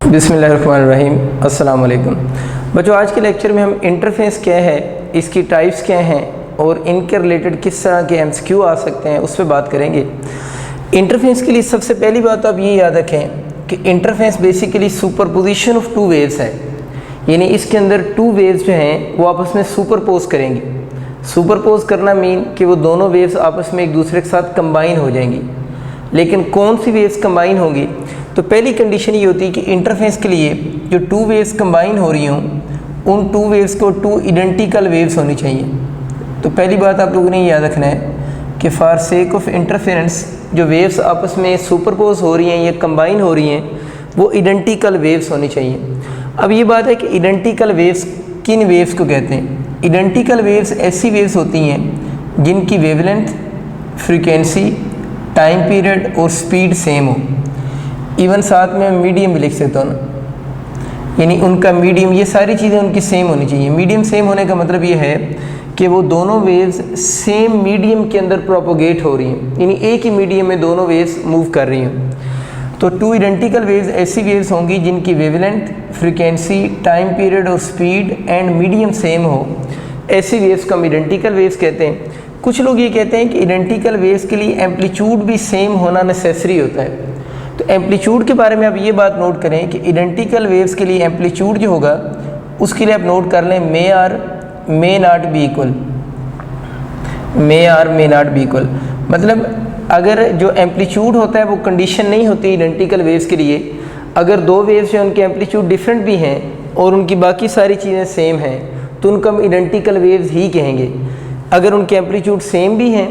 बिस्मिल्लाहिर्रहमानिर्रहीम। अस्सलाम वालेकुम बच्चों, आज के लेक्चर में हम इंटरफेस क्या है, इसकी टाइप्स क्या हैं और इनके रिलेटेड किस तरह के एमसीक्यू आ सकते हैं उस पर बात करेंगे। इंटरफेस के लिए सबसे पहली बात आप ये याद रखें कि interface basically superposition of two waves है, यानी इसके अंदर टू वेव्स जो हैं वो आपस में सुपरपोज करेंगी। सुपरपोज करना मीन कि वो दोनों वेव्स आपस में एक दूसरे के साथ कंबाइन हो जाएंगी। लेकिन कौन सी वेव्स कंबाइन होंगी? तो पहली कंडीशन ये होती है कि इंटरफेस के लिए जो टू वेव्स कंबाइन हो रही हों उन टू वेव्स को टू आइडेंटिकल वेव्स होनी चाहिए। तो पहली बात आप लोगों ने याद रखना है कि फॉर सेक ऑफ इंटरफेरेंस जो वेव्स आपस में सुपरपोज हो रही हैं या कंबाइन हो रही हैं वो आइडेंटिकल वेव्स होनी चाहिए। अब ये बात है कि आइडेंटिकल वेव्स किन वेव्स को कहते हैं? आइडेंटिकल वेव्स ऐसी वेव्स होती हैं जिनकी वेवलेंथ, फ्रीक्वेंसी, टाइम पीरियड और स्पीड सेम हो। इवन साथ में मीडियम भी लिख सकता हूँ ना, यानी उनका मीडियम, ये सारी चीज़ें उनकी सेम होनी चाहिए। मीडियम सेम होने का मतलब ये है कि वो दोनों वेव्स सेम मीडियम के अंदर प्रोपोगेट हो रही हैं, यानी एक ही मीडियम में दोनों वेव्स मूव कर रही हैं। तो टू आइडेंटिकल वेव्स ऐसी वेव्स होंगी जिनकी वेवलेंथ, फ्रीक्वेंसी, टाइम पीरियड और स्पीड एंड मीडियम सेम हो। ऐसी वेव्स को हम आइडेंटिकल वेव्स कहते हैं। कुछ लोग ये कहते हैं कि आइडेंटिकल वेव्स के लिए एम्पलीट्यूड भी सेम होना नेसेसरी होता है। तो एम्पलीट्यूड के बारे में आप ये बात नोट करें कि आइडेंटिकल वेव्स के लिए एम्पलीट्यूड जो होगा उसके लिए आप नोट कर लें may or may not be equal, may or may not be equal. मतलब अगर जो एम्पलीट्यूड होता है वो कंडीशन नहीं होती आइडेंटिकल वेव्स के लिए। अगर दो वेव्स हैं उनके एम्पलीट्यूड डिफरेंट भी हैं और उनकी बाकी सारी चीज़ें सेम हैं तो उनको हम आइडेंटिकल वेव्स ही कहेंगे। अगर उनके एम्पलीट्यूड सेम भी हैं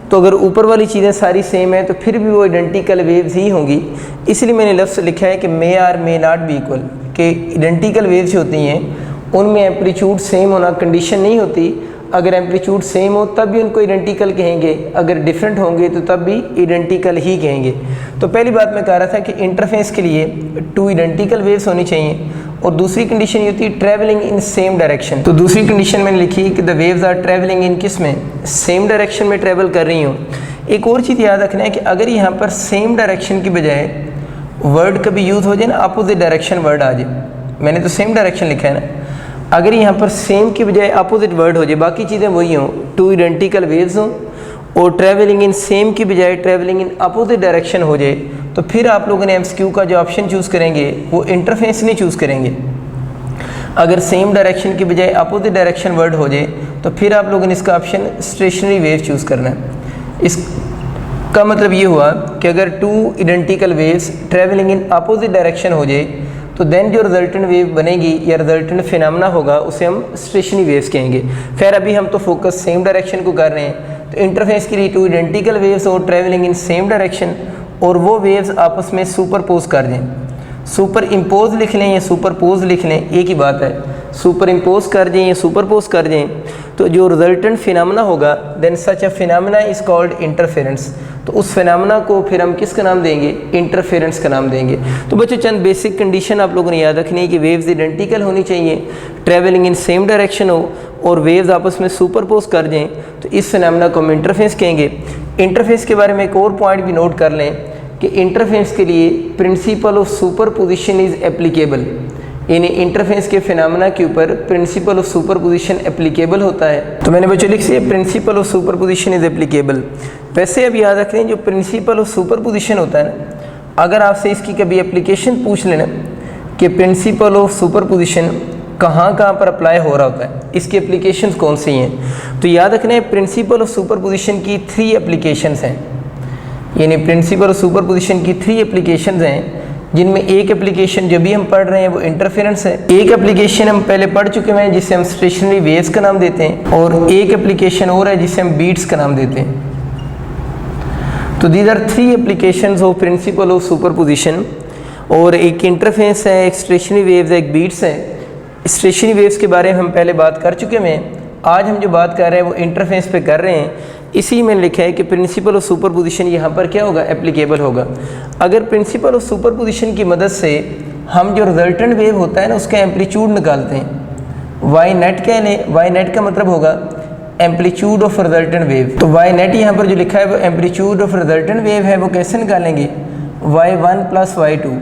तो अगर ऊपर वाली चीज़ें सारी सेम है तो फिर भी वो आइडेंटिकल वेव्स ही होंगी। इसलिए मैंने लफ्ज़ लिखा है कि may or may not be equal, कि आइडेंटिकल वेव्स होती हैं उनमें एम्पलीट्यूड सेम होना कंडीशन नहीं होती। अगर एम्पलीट्यूड सेम हो तब भी उनको आइडेंटिकल कहेंगे, अगर डिफरेंट होंगे तो तब भी आइडेंटिकल ही कहेंगे। तो पहली बात मैं कह रहा था कि इंटरफेस के लिए टू आइडेंटिकल वेव्स होनी चाहिए। और दूसरी कंडीशन ये होती है ट्रैवलिंग इन सेम डायरेक्शन। तो दूसरी कंडीशन मैंने लिखी है कि the waves are travelling in किस में, सेम डायरेक्शन में ट्रैवल कर रही हूँ। एक और चीज़ याद रखना है कि अगर यहाँ पर सेम डायरेक्शन की बजाय वर्ड कभी यूज़ हो जाए ना, अपोजिट डायरेक्शन वर्ड आ जाए, मैंने तो सेम डायरेक्शन लिखा है ना, अगर यहाँ पर सेम की बजाय अपोजिट वर्ड हो जाए, बाकी चीज़ें वही हों, टू आइडेंटिकल वेव्स हों और ट्रैवलिंग इन सेम की बजाय ट्रैवलिंग इन अपोजिट डायरेक्शन हो जाए, तो फिर आप लोगों ने एमसीक्यू का जो ऑप्शन चूज़ करेंगे वो इंटरफेस नहीं चूज़ करेंगे। अगर सेम डायरेक्शन की बजाय अपोजिट डायरेक्शन वर्ड हो जाए तो फिर आप लोगों ने इसका ऑप्शन स्टेशनरी वेव चूज़ करना है। इसका मतलब ये हुआ कि अगर two identical waves travelling in opposite direction हो जाए तो देन जो रिजल्टेंट वेव बनेगी या रिजल्टेंट फिनोमेना होगा उसे हम स्टेशनरी वेव्स कहेंगे। खैर अभी हम तो फोकस सेम डायरेक्शन को कर रहे हैं। तो इंटरफेस के लिए टू आइडेंटिकल वेव्स और ट्रैवलिंग इन सेम डायरेक्शन और वो वेव्स आपस में सुपरपोज कर दें। सुपर इम्पोज लिख लें या सुपरपोज लिख लें, एक ही बात है। सुपर इम्पोज कर दें या सुपरपोज कर दें तो जो रिजल्टेंट फिनोमेना होगा then such a phenomena is called interference. तो उस फिनोमेना को फिर हम किसका नाम देंगे? इंटरफेरेंस का नाम देंगे। तो बच्चों चंद बेसिक कंडीशन आप लोगों ने याद रखनी है कि वेव्स आइडेंटिकल होनी चाहिए, ट्रैवलिंग इन सेम डायरेक्शन हो और वेव्स आपस में सुपरपोज कर दें, तो इस फिनोमेना को हम इंटरफेस कहेंगे। इंटरफेस के बारे में एक और पॉइंट भी नोट कर लें कि इंटरफेस के लिए principal of superposition is applicable, यानी इंटरफेस के फिनोमेना के ऊपर प्रिंसिपल ऑफ सुपरपोजिशन एप्लीकेबल होता है। तो मैंने बच्चों लिख दिया principal of superposition is applicable. वैसे अब याद रखें जो प्रिंसिपल ऑफ सुपरपोजिशन होता है ना, अगर आपसे इसकी कभी एप्लीकेशन पूछ लेना कि प्रिंसिपल ऑफ सुपरपोजिशन कहाँ पर अप्लाई हो रहा होता है, इसकी एप्लीकेशंस कौन सी हैं, तो याद रखना है प्रिंसिपल ऑफ सुपरपोजिशन की 3 एप्लीकेशंस हैं। यानी प्रिंसिपल ऑफ सुपरपोजिशन की 3 एप्लीकेशंस हैं जिनमें एक एप्लीकेशन जो भी हम पढ़ रहे हैं वो इंटरफेरेंस है। एक एप्लीकेशन हम पहले पढ़ चुके हैं जिसे हम स्टेशनरी वेव्स का नाम देते हैं और एक एप्लीकेशन और है जिसे हम बीट्स का नाम देते हैं। तो these are 3 applications of principle of superposition. और एक इंटरफेरेंस है, एक स्टेशनरी वेव्स है, एक बीट्स है। स्टेशनरी वेव्स के बारे में हम पहले बात कर चुके हैं। आज हम जो बात कर रहे हैं वो इंटरफेस पे कर रहे हैं। इसी में लिखा है कि प्रिंसिपल ऑफ सुपरपोजिशन यहाँ पर क्या होगा? एप्लीकेबल होगा। अगर प्रिंसिपल ऑफ सुपरपोजिशन की मदद से हम जो रिजल्टेंट वेव होता है ना उसका एम्पलीट्यूड निकालते हैं। वाई नेट कह लें, वाई नेट का मतलब होगा एम्पलीट्यूड ऑफ रिजल्टेंट वेव। तो वाई नेट यहाँ पर जो लिखा है वो एम्पलीट्यूड ऑफ रिजल्टेंट वेव है, वो कैसे निकालेंगे, y1 प्लस y2।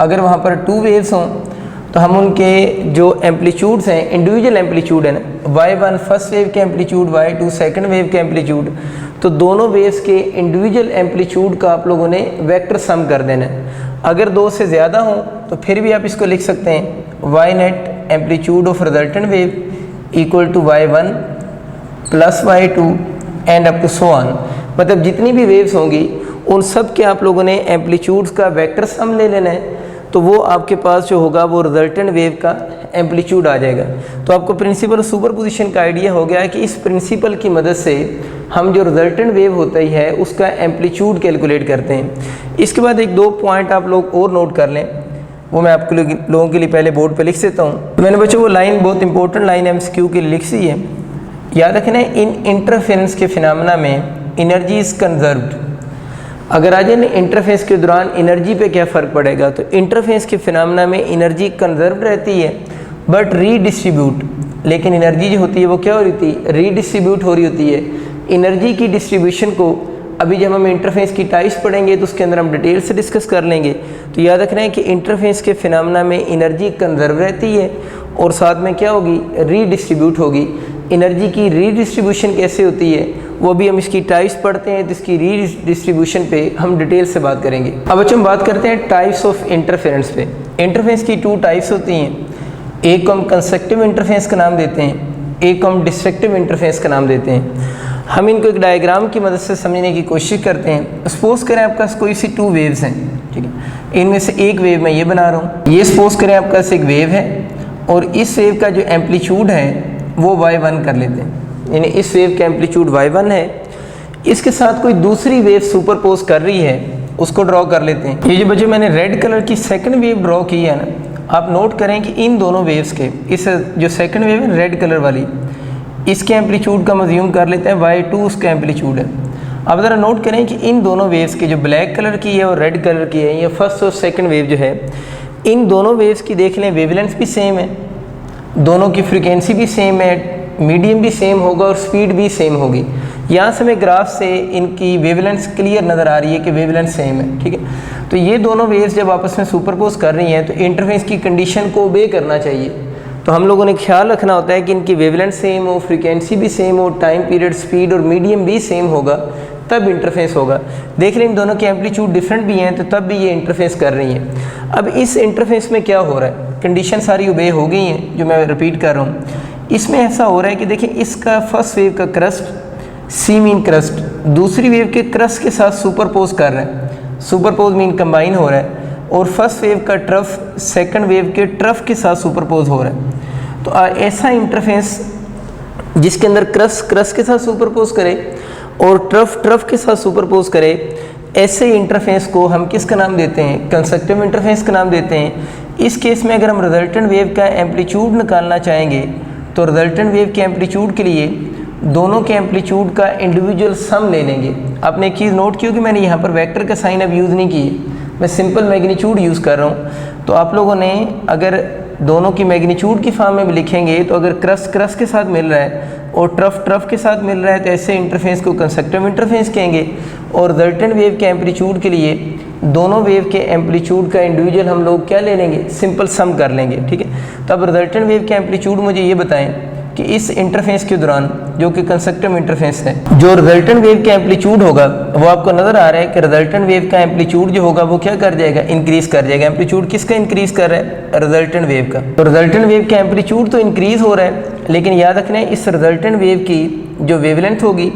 अगर वहाँ पर 2 वेव्स हों तो हम उनके जो एम्पलीट्यूड्स हैं, इंडिविजुअल एम्पलीट्यूड है ना, y1 फर्स्ट वेव के एम्पलीट्यूड, y2 सेकंड वेव के एम्पलीट्यूड, तो दोनों वेव्स के इंडिविजुअल एम्पलीट्यूड का आप लोगों ने वेक्टर सम कर देना है। अगर 2 से ज़्यादा हों तो फिर भी आप इसको लिख सकते हैं y net amplitude of resultant wave equal to y1 plus y2 and up to so on. मतलब जितनी भी वेव्स होंगी उन सब के आप लोगों ने एम्पलीट्यूड्स का वेक्टर सम ले लेना है, तो वो आपके पास जो होगा वो रिजल्टेंट वेव का एम्पलीट्यूड आ जाएगा। तो आपको प्रिंसिपल सुपरपोजिशन का आइडिया हो गया है कि इस प्रिंसिपल की मदद से हम जो रिजल्टेंट वेव होता ही है उसका एम्पलीट्यूड कैलकुलेट करते हैं। इसके बाद 1-2 पॉइंट आप लोग और नोट कर लें, वो मैं आपके लोगों के लिए पहले बोर्ड पर लिख देता हूँ। तो मैंने बच्चों वो लाइन बहुत इंपॉर्टेंट लाइन MCQ के लिए लिख दी है, याद रखना है। इन इंटरफेरेंस के फिनोमेना में एनर्जी इज़ कंजर्व्ड। अगर आ जाए इंटरफेस के दौरान एनर्जी पे क्या फ़र्क पड़ेगा, तो इंटरफेस के फिनोमेना में एनर्जी कंजर्व्ड रहती है बट रीडिस्ट्रीब्यूट, लेकिन एनर्जी जो होती है वो क्या हो रही थी, रीडिस्ट्रीब्यूट हो रही होती है। एनर्जी की डिस्ट्रीब्यूशन को अभी जब हम इंटरफेस की टाइप्स पढ़ेंगे तो उसके अंदर हम डिटेल से डिस्कस कर लेंगे। तो याद रखना है कि इंटरफेस के फिनोमेना में एनर्जी कंजर्व रहती है और साथ में क्या होगी, रीडिस्ट्रीब्यूट होगी। एनर्जी की रीडिस्ट्रीब्यूशन कैसे होती है वो भी हम इसकी टाइप्स पढ़ते हैं, तो इसकी रीडिस्ट्रीब्यूशन पे हम डिटेल से बात करेंगे। अब बच्चों हम बात करते हैं टाइप्स ऑफ इंटरफेरेंस पे। इंटरफेरेंस की 2 टाइप्स होती हैं, एक को हम कंस्ट्रक्टिव इंटरफेरेंस का नाम देते हैं, एक को हम डिस्ट्रक्टिव इंटरफेरेंस का नाम देते हैं। हम इनको एक डायग्राम की मदद से समझने की कोशिश करते हैं। सपोज करें आपके पास कोई सी 2 वेव्स हैं, ठीक है, इनमें से एक वेव मैं ये बना रहा हूँ, ये सपोज करें आपके पास एक वेव है और इस वेव का जो एम्पलीट्यूड है वो y1 कर लेते हैं, यानी इस वेव का एम्पलीट्यूड y1 है, इसके साथ कोई दूसरी वेव सुपरपोज कर रही है, उसको ड्रॉ कर लेते हैं। ये जो बच्चों मैंने रेड कलर की सेकंड वेव ड्रॉ की है ना, आप नोट करें कि इन दोनों वेव्स के, इस जो सेकंड वेव है रेड कलर वाली, इसके एम्पलीट्यूड का मज्यूम कर लेते हैं y2 उसका एम्पलीट्यूड है। अब ज़रा नोट करें कि इन दोनों वेव्स के, जो ब्लैक कलर की है और रेड कलर की है, ये फर्स्ट और सेकंड वेव जो है, इन दोनों वेव्स की देख लें वेवलेंथ भी सेम है, दोनों की फ्रीक्वेंसी भी सेम है, मीडियम भी सेम होगा और स्पीड भी सेम होगी। यहाँ से हमें ग्राफ से इनकी वेवलेंथ क्लियर नज़र आ रही है कि वेवलेंथ सेम है, ठीक है। तो ये दोनों वेव्स जब आपस में सुपरपोज कर रही हैं तो इंटरफेरेंस की कंडीशन को ओबे करना चाहिए। तो हम लोगों ने ख्याल रखना होता है कि इनकी वेवलेंथ सेम हो, फ्रीक्वेंसी भी सेम हो, टाइम पीरियड, स्पीड और मीडियम भी सेम होगा, तब इंटरफेस होगा। देख लें इन दोनों के एम्पलीट्यूड डिफरेंट भी हैं तो तब भी ये इंटरफेस कर रही हैं। अब इस इंटरफेस में क्या हो रहा है, कंडीशन सारी ओबे हो गई हैं, जो मैं रिपीट कर रहा हूँ। इसमें ऐसा हो रहा है कि देखिए इसका फर्स्ट वेव का क्रस्ट सी मीन क्रस्ट दूसरी वेव के क्रस्ट के साथ सुपरपोज कर रहा है, सुपरपोज मीन कंबाइन हो रहा है, और फर्स्ट वेव का ट्रफ सेकंड वेव के ट्रफ के साथ सुपरपोज हो रहा है। तो ऐसा इंटरफेस जिसके अंदर क्रस्ट के साथ सुपरपोज करे और ट्रफ के साथ सुपरपोज करे, ऐसे इंटरफेस को हम किसका नाम देते हैं, कंस्ट्रक्टिव इंटरफेस का नाम देते हैं। इस केस में अगर हम रिजल्टेंट वेव का एम्पलीट्यूड निकालना चाहेंगे तो रिजल्टेंट वेव के एम्पलीट्यूड के लिए दोनों के एम्पलीट्यूड का इंडिविजुअल सम ले लेंगे। आपने एक चीज़ नोट की कि मैंने यहाँ पर वेक्टर का साइन अब यूज़ नहीं की, मैं सिंपल मैग्नीट्यूड यूज़ कर रहा हूँ। तो आप लोगों ने अगर दोनों की मैग्नीट्यूड की फॉर्म में भी लिखेंगे तो अगर क्रस्ट के साथ मिल रहा है और ट्रफ के साथ मिल रहा है तो ऐसे इंटरफेस को कंस्ट्रक्टिव इंटरफेस कहेंगे। और रिजल्टेंट वेव के एम्पलीट्यूड के लिए दोनों वेव के एम्पलीट्यूड का इंडिविजुअल हम लोग क्या ले लेंगे, सिंपल सम कर लेंगे, ठीक है। तो अब रिजल्टेंट वेव के एम्पलीट्यूड मुझे ये बताएं कि इस इंटरफेस के दौरान जो कि कंस्ट्रक्टिव इंटरफेस है, जो रिजल्टेंट वेव का एम्पलीट्यूड होगा वो आपको नजर आ रहा है कि रिजल्टेंट वेव का एम्पलीट्यूड जो होगा वो क्या कर जाएगा, इंक्रीज कर जाएगा। एम्पलीट्यूड किसका इंक्रीज कर रहा है, रिजल्टेंट वेव का। तो रिजल्टेंट वेव का एम्पलीट्यूड तो इंक्रीज हो रहा है, लेकिन याद रखना है इस रिजल्टेंट वेव की जो वेवलेंथ होगी,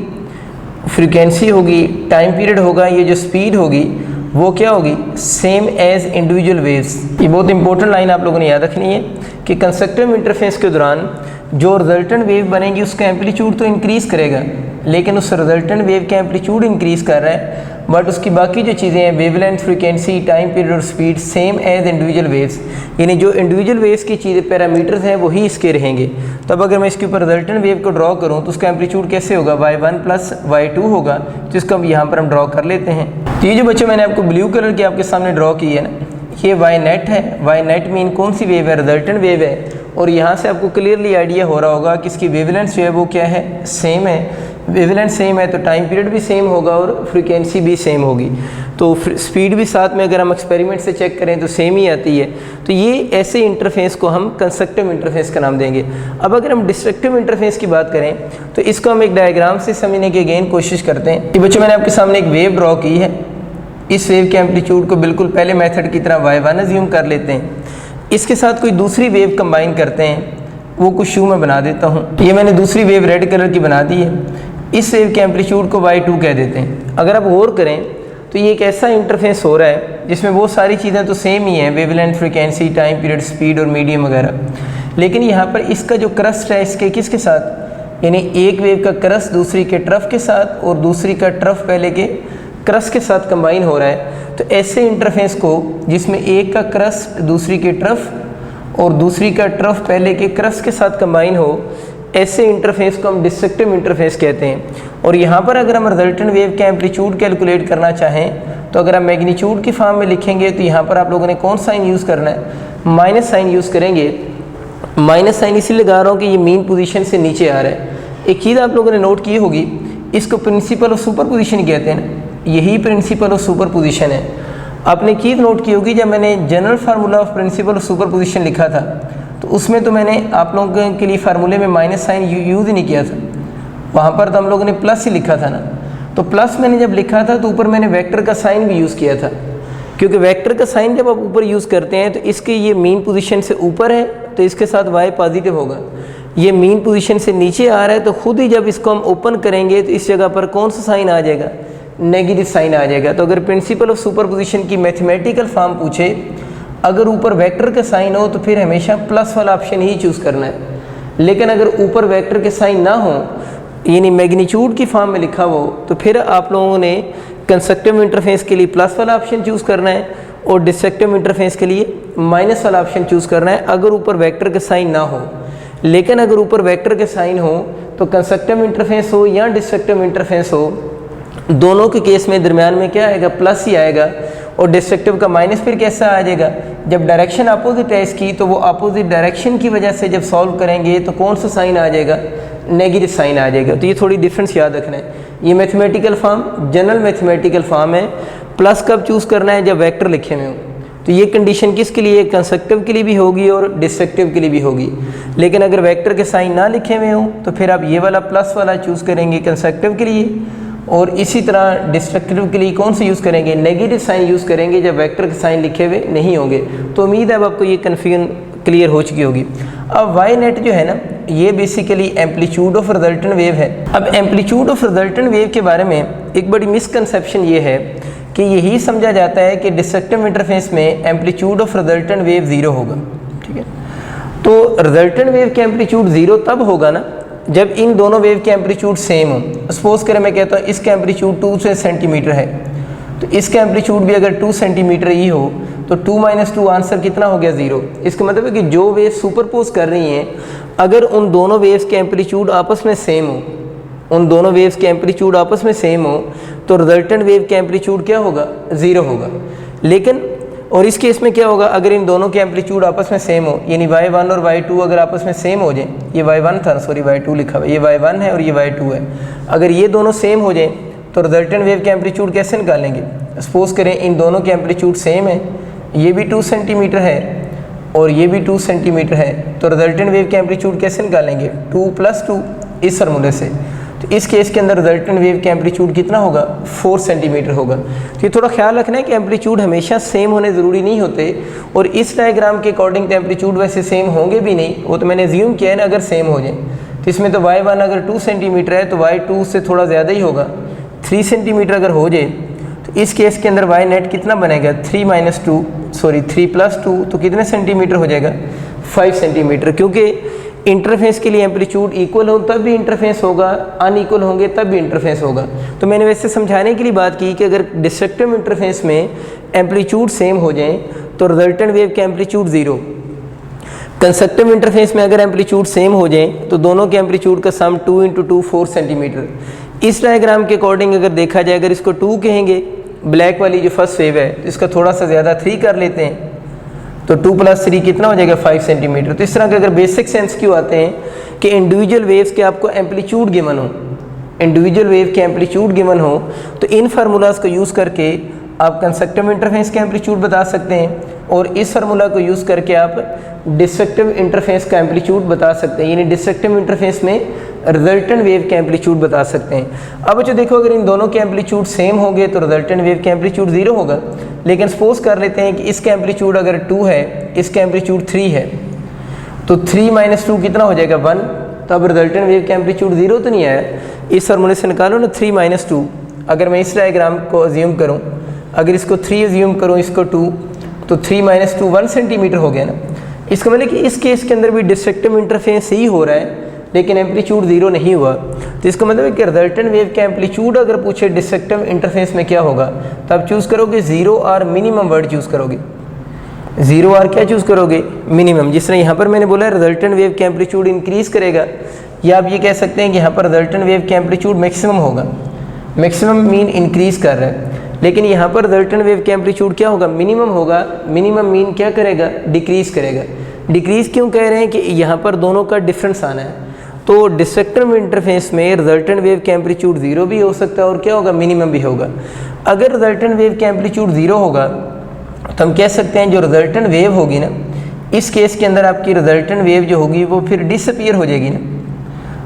फ्रीक्वेंसी होगी, टाइम पीरियड होगा, ये जो स्पीड होगी वो क्या होगी, सेम एज इंडिविजुअल वेव्स। ये बहुत इंपॉर्टेंट लाइन आप लोगों ने याद रखनी है कि कंस्ट्रक्टिव इंटरफेस के दौरान जो रिजल्टेंट वेव बनेगी उसका एम्पलीट्यूड तो इंक्रीज़ करेगा, लेकिन उस रिजल्टेंट वेव का एम्पलीट्यूड इंक्रीज़ कर रहा है, बट उसकी बाकी जो चीज़ें हैं वेवलेंथ, फ्रीक्वेंसी, टाइम पीरियड और speed same as individual waves, यानी जो इंडिविजुअल वेव्स की चीज़ें पैरामीटर्स हैं वही इसके रहेंगे। तब अगर मैं इसके ऊपर रिजल्टेंट वेव को ड्रॉ करूँ तो उसका एम्पलीट्यूड कैसे होगा, y1 प्लस y2 होगा, जिसको यहाँ पर हम ड्रॉ कर लेते हैं। तो ये जो बच्चे मैंने आपको ब्लू कलर की आपके सामने ड्रॉ की है ना, ये वाई नेट है, वाई नेट मीन कौन सी वेव है, रिजल्टेंट वेव है। और यहाँ से आपको क्लियरली आइडिया हो रहा होगा कि इसकी वेवलेंथ जो है वो क्या है, सेम है। वेवलेंथ सेम है तो टाइम पीरियड भी सेम होगा और फ्रीक्वेंसी भी सेम होगी। तो स्पीड भी साथ में अगर हम एक्सपेरिमेंट से चेक करें तो सेम ही आती है। तो ये ऐसे इंटरफेस को हम कंस्ट्रक्टिव इंटरफेस का नाम देंगे। अब अगर हम डिस्ट्रक्टिव इंटरफेस की बात करें तो इसको हम एक डायग्राम से समझने की अगेन कोशिश करते हैं। कि बच्चों मैंने आपके सामने एक वेव ड्रॉ की है। इस वेव के एम्पलीट्यूड को बिल्कुल पहले मेथड की तरह y1 अज्यूम कर लेते हैं। इसके साथ कोई दूसरी वेव कंबाइन करते हैं, वो कुछ शू में बना देता हूँ। ये मैंने दूसरी वेव रेड कलर की बना दी है। इस वेव के एम्पलीट्यूड को y2 कह देते हैं। अगर आप गौर करें तो ये एक ऐसा इंटरफेस हो रहा है जिसमें वो सारी चीज़ें तो सेम ही हैं, wavelength, frequency, time period, speed और मीडियम वगैरह। लेकिन यहाँ पर इसका जो क्रस्ट है इसके किसके साथ, यानी एक वेव का क्रस्ट दूसरी के ट्रफ के साथ और दूसरी का ट्रफ पहले के क्रस्ट के साथ कंबाइन हो रहा है। तो ऐसे इंटरफेस को जिसमें एक का क्रस्ट दूसरी के ट्रफ और दूसरी का ट्रफ पहले के क्रस्ट के साथ कंबाइन हो, ऐसे इंटरफेस को हम डिस्ट्रक्टिव इंटरफेस कहते हैं। और यहाँ पर अगर हम रिजल्टेंट वेव का एम्पलीट्यूड कैलकुलेट करना चाहें तो अगर हम मैग्नीट्यूड की फॉर्म में लिखेंगे तो यहाँ पर आप लोगों ने कौन साइन यूज़ करना है, माइनस साइन यूज़ करेंगे। माइनस साइन इसलिए लगा रहा हूँ कि ये मीन पोजीशन से नीचे आ रहा है। एक चीज़ आप लोगों ने नोट की होगी, इसको प्रिंसिपल ऑफ सुपर पोजिशन कहते हैं ना, यही प्रिंसिपल ऑफ सुपर पोजिशन है। आपने चीज़ नोट की होगी, जब मैंने general formula of principle of super position लिखा था तो उसमें तो मैंने आप लोगों के लिए फार्मूले में माइनस साइन यूज़ ही नहीं किया था। वहाँ पर तो हम लोगों ने प्लस ही लिखा था ना। तो प्लस मैंने जब लिखा था तो ऊपर मैंने वेक्टर का साइन भी यूज़ किया था, क्योंकि वेक्टर का साइन जब आप ऊपर यूज़ करते हैं तो इसके ये मीन पोजीशन से ऊपर है तो इसके साथ y पॉजिटिव होगा। ये मीन पोजीशन से नीचे आ रहा है तो खुद ही जब इसको हम ओपन करेंगे तो इस जगह पर कौन सा साइन आ जाएगा, नेगेटिव साइन आ जाएगा। तो अगर प्रिंसिपल ऑफ सुपरपोजिशन की मैथमेटिकल फॉर्म पूछे, अगर ऊपर वेक्टर का साइन हो तो फिर हमेशा प्लस वाला ऑप्शन ही चूज़ करना है। लेकिन अगर ऊपर वेक्टर के साइन ना हो, यानी मैग्नीट्यूड की फॉर्म में लिखा हो, तो फिर आप लोगों ने कंस्ट्रक्टिव इंटरफेस के लिए प्लस वाला ऑप्शन चूज़ करना है और डिस्ट्रक्टिव इंटरफेस के लिए माइनस वाला ऑप्शन चूज़ करना है अगर ऊपर वेक्टर का साइन ना हो। लेकिन अगर ऊपर वेक्टर के साइन हो तो कंस्ट्रक्टिव इंटरफेस हो या डिस्ट्रक्टिव इंटरफेस हो, दोनों के केस में दरमियान में क्या आएगा, प्लस ही आएगा। और डिस्ट्रक्टिव का माइनस फिर कैसा आ जाएगा, जब डायरेक्शन अपोजिट है इसकी तो वो अपोजिट डायरेक्शन की वजह से जब सॉल्व करेंगे तो कौन सा साइन आ जाएगा, नेगेटिव साइन आ जाएगा। तो ये थोड़ी डिफरेंस याद रखना है। ये mathematical form general mathematical form है। प्लस कब चूज़ करना है, जब वेक्टर लिखे हुए हो। तो ये कंडीशन किसके लिए, कंस्ट्रक्टिव के लिए भी होगी और डिस्ट्रक्टिव के लिए भी होगी। लेकिन अगर वेक्टर के साइन ना लिखे हुए हो तो फिर आप ये वाला प्लस वाला चूज़ करेंगे कंस्ट्रक्टिव के लिए, और इसी तरह डिस्ट्रक्टिव के लिए कौन सा यूज़ करेंगे, नेगेटिव साइन यूज़ करेंगे जब वेक्टर के साइन लिखे हुए नहीं होंगे। तो उम्मीद है अब आपको ये कन्फ्यूजन क्लियर हो चुकी होगी। अब वाई नेट जो है ना, ये basically amplitude of resultant wave है। अब एम्पलीट्यूड ऑफ रिजल्टेंट वेव के बारे में एक बड़ी मिसकंसेप्शन ये है कि यही समझा जाता है कि डिस्ट्रक्टिव इंटरफेस में amplitude of resultant wave zero होगा। ठीक है, तो रिजल्टेंट वेव के एम्पलीट्यूड ज़ीरो तब होगा ना जब इन दोनों वेव के एम्पलीट्यूड सेम हो। सपोज करें मैं कहता हूँ इसका एम्पलीट्यूड 2 सेंटीमीटर है, तो इसका एम्पलीट्यूड भी अगर 2 सेंटीमीटर ही हो तो 2 - 2 आंसर कितना हो गया, 0। इसका मतलब है कि जो वेव सुपरपोज कर रही हैं, अगर उन दोनों वेव्स के एम्पलीट्यूड आपस में सेम हो, उन दोनों वेव्स के एम्पलीट्यूड आपस में सेम हो तो रिजल्टेंट वेव के एम्पलीट्यूड क्या होगा, 0 होगा। लेकिन और इस केस में क्या होगा, अगर इन दोनों के एम्पलीट्यूड आपस में सेम हो, यानी y1 और y2 अगर आपस में सेम हो जाए, ये y1 था, सॉरी y2 लिखा हुआ है, ये y1 है और ये y2 है, अगर ये दोनों सेम हो जाए तो रिजल्टेंट वेव के एम्पलीट्यूड कैसे निकालेंगे। सपोज करें इन दोनों के एम्पलीट्यूड सेम है, ये भी 2 सेंटीमीटर है और ये भी 2 सेंटीमीटर है, तो रिजल्टेंट वेव के एम्पलीट्यूड कैसे निकालेंगे, 2 + 2 इस फार्मूले से। तो इस केस के अंदर रिजल्टेंट वेव का एम्पलीट्यूड कितना होगा, 4 सेंटीमीटर होगा। तो ये थोड़ा ख्याल रखना है कि एम्पलीट्यूड हमेशा सेम होने ज़रूरी नहीं होते, और इस डायग्राम के अकॉर्डिंग तो एम्पलीट्यूड वैसे सेम होंगे भी नहीं, वो तो मैंने अज्यूम किया है ना, अगर सेम हो जाए। तो इसमें तो y1 अगर 2 सेंटीमीटर है तो y2 से थोड़ा ज़्यादा ही होगा, 3 सेंटीमीटर अगर हो जाए तो इस केस के अंदर y नेट कितना बनेगा, 3 + 2 तो कितने सेंटीमीटर हो जाएगा, 5 सेंटीमीटर। क्योंकि इंटरफेस के लिए एम्पलीट्यूड इक्वल हो तब भी इंटरफेस होगा, अनइक्वल होंगे तब भी इंटरफेस होगा। तो मैंने वैसे समझाने के लिए बात की कि अगर डिस्ट्रक्टिव इंटरफेस में एम्पलीट्यूड सेम हो जाए तो रिजल्टेंट वेव के एम्पलीट्यूड 0, कंस्ट्रक्टिव इंटरफेस में अगर एम्पलीट्यूड सेम हो जाए तो दोनों के एम्पलीट्यूड का सम 2 × 2 4 सेंटीमीटर। इस डायग्राम के अकॉर्डिंग अगर देखा जाए, अगर इसको 2 कहेंगे ब्लैक वाली जो फर्स्ट वेव है तो इसका थोड़ा सा ज़्यादा 3 कर लेते हैं, तो 2 + 3 कितना हो जाएगा 5 सेंटीमीटर। तो इस तरह के अगर बेसिक सेंस क्यों आते हैं कि इंडिविजुअल वेव्स के आपको एम्पलीट्यूड गिवन हो, इंडिविजुअल वेव के एम्पलीट्यूड गिवन हो, तो इन फार्मूलाज को यूज़ करके आप कंस्ट्रक्टिव इंटरफेरेंस के एम्पलीट्यूड बता सकते हैं और इस फार्मूला को यूज़ करके आप डिस्ट्रक्टिव इंटरफेरेंस का एम्पलीट्यूड बता सकते हैं, यानी डिस्ट्रक्टिव इंटरफेरेंस में रिजल्टेंट वेव के एम्पलीट्यूड बता सकते हैं। अब जो देखो अगर इन दोनों के एम्पलीट्यूड सेम होंगे तो रिजल्टेंट वेव के एम्पलीट्यूड 0 होगा, लेकिन सपोज कर लेते हैं कि इसका एम्पलीट्यूड अगर 2 है, इसका एम्पलीट्यूड 3 है, तो 3 - 2 कितना हो जाएगा 1, तो अब रिजल्टेंट वेव का एम्पलीट्यूड 0 तो नहीं आया। इस फार्मूले से निकालो ना 3 - 2, अगर मैं इस डायग्राम को अज्यूम करूँ, अगर इसको 3 अज्यूम करूँ, इसको 2, तो 3 - 2 1 सेंटीमीटर हो गया ना। इसका मतलब कि इस केस के अंदर भी डिस्ट्रक्टिव इंटरफेरेंस ही हो रहा है लेकिन एम्पलीट्यूड 0 नहीं हुआ, तो इसका मतलब है कि रिजल्टेंट वेव का एम्पलीट्यूड अगर पूछे डिस्ट्रक्टिव इंटरफेरेंस में क्या होगा, तो आप चूज़ करोगे 0 और मिनिमम वर्ड चूज़ करोगे, 0 और क्या चूज़ करोगे मिनिमम। जिस तरह यहाँ पर मैंने बोला रिजल्टेंट वेव का एम्पलीट्यूड इंक्रीज़ करेगा, या आप ये कह सकते हैं कि यहाँ पर रिजल्टेंट वेव का एम्पलीट्यूड मैक्सिमम होगा, मैक्सिमम मीन इंक्रीज़ कर रहा है, लेकिन यहाँ पर रिजल्टेंट वेव का एम्पलीट्यूड क्या होगा मिनिमम होगा, मिनिमम मीन क्या करेगा डिक्रीज़ करेगा। डिक्रीज़ क्यों कह रहे हैं कि यहाँ पर दोनों का डिफरेंस आना है, तो डिस्ट्रक्टिव इंटरफेरेंस में रिजल्टेंट वेव का एम्पलीट्यूड 0 भी हो सकता है और क्या होगा मिनिमम भी होगा। अगर रिजल्टेंट वेव का एम्पलीट्यूड 0 होगा तो हम कह सकते हैं जो रिजल्टेंट वेव होगी ना, इस केस के अंदर आपकी रिजल्टेंट वेव जो होगी वो फिर डिसअपीयर हो जाएगी ना।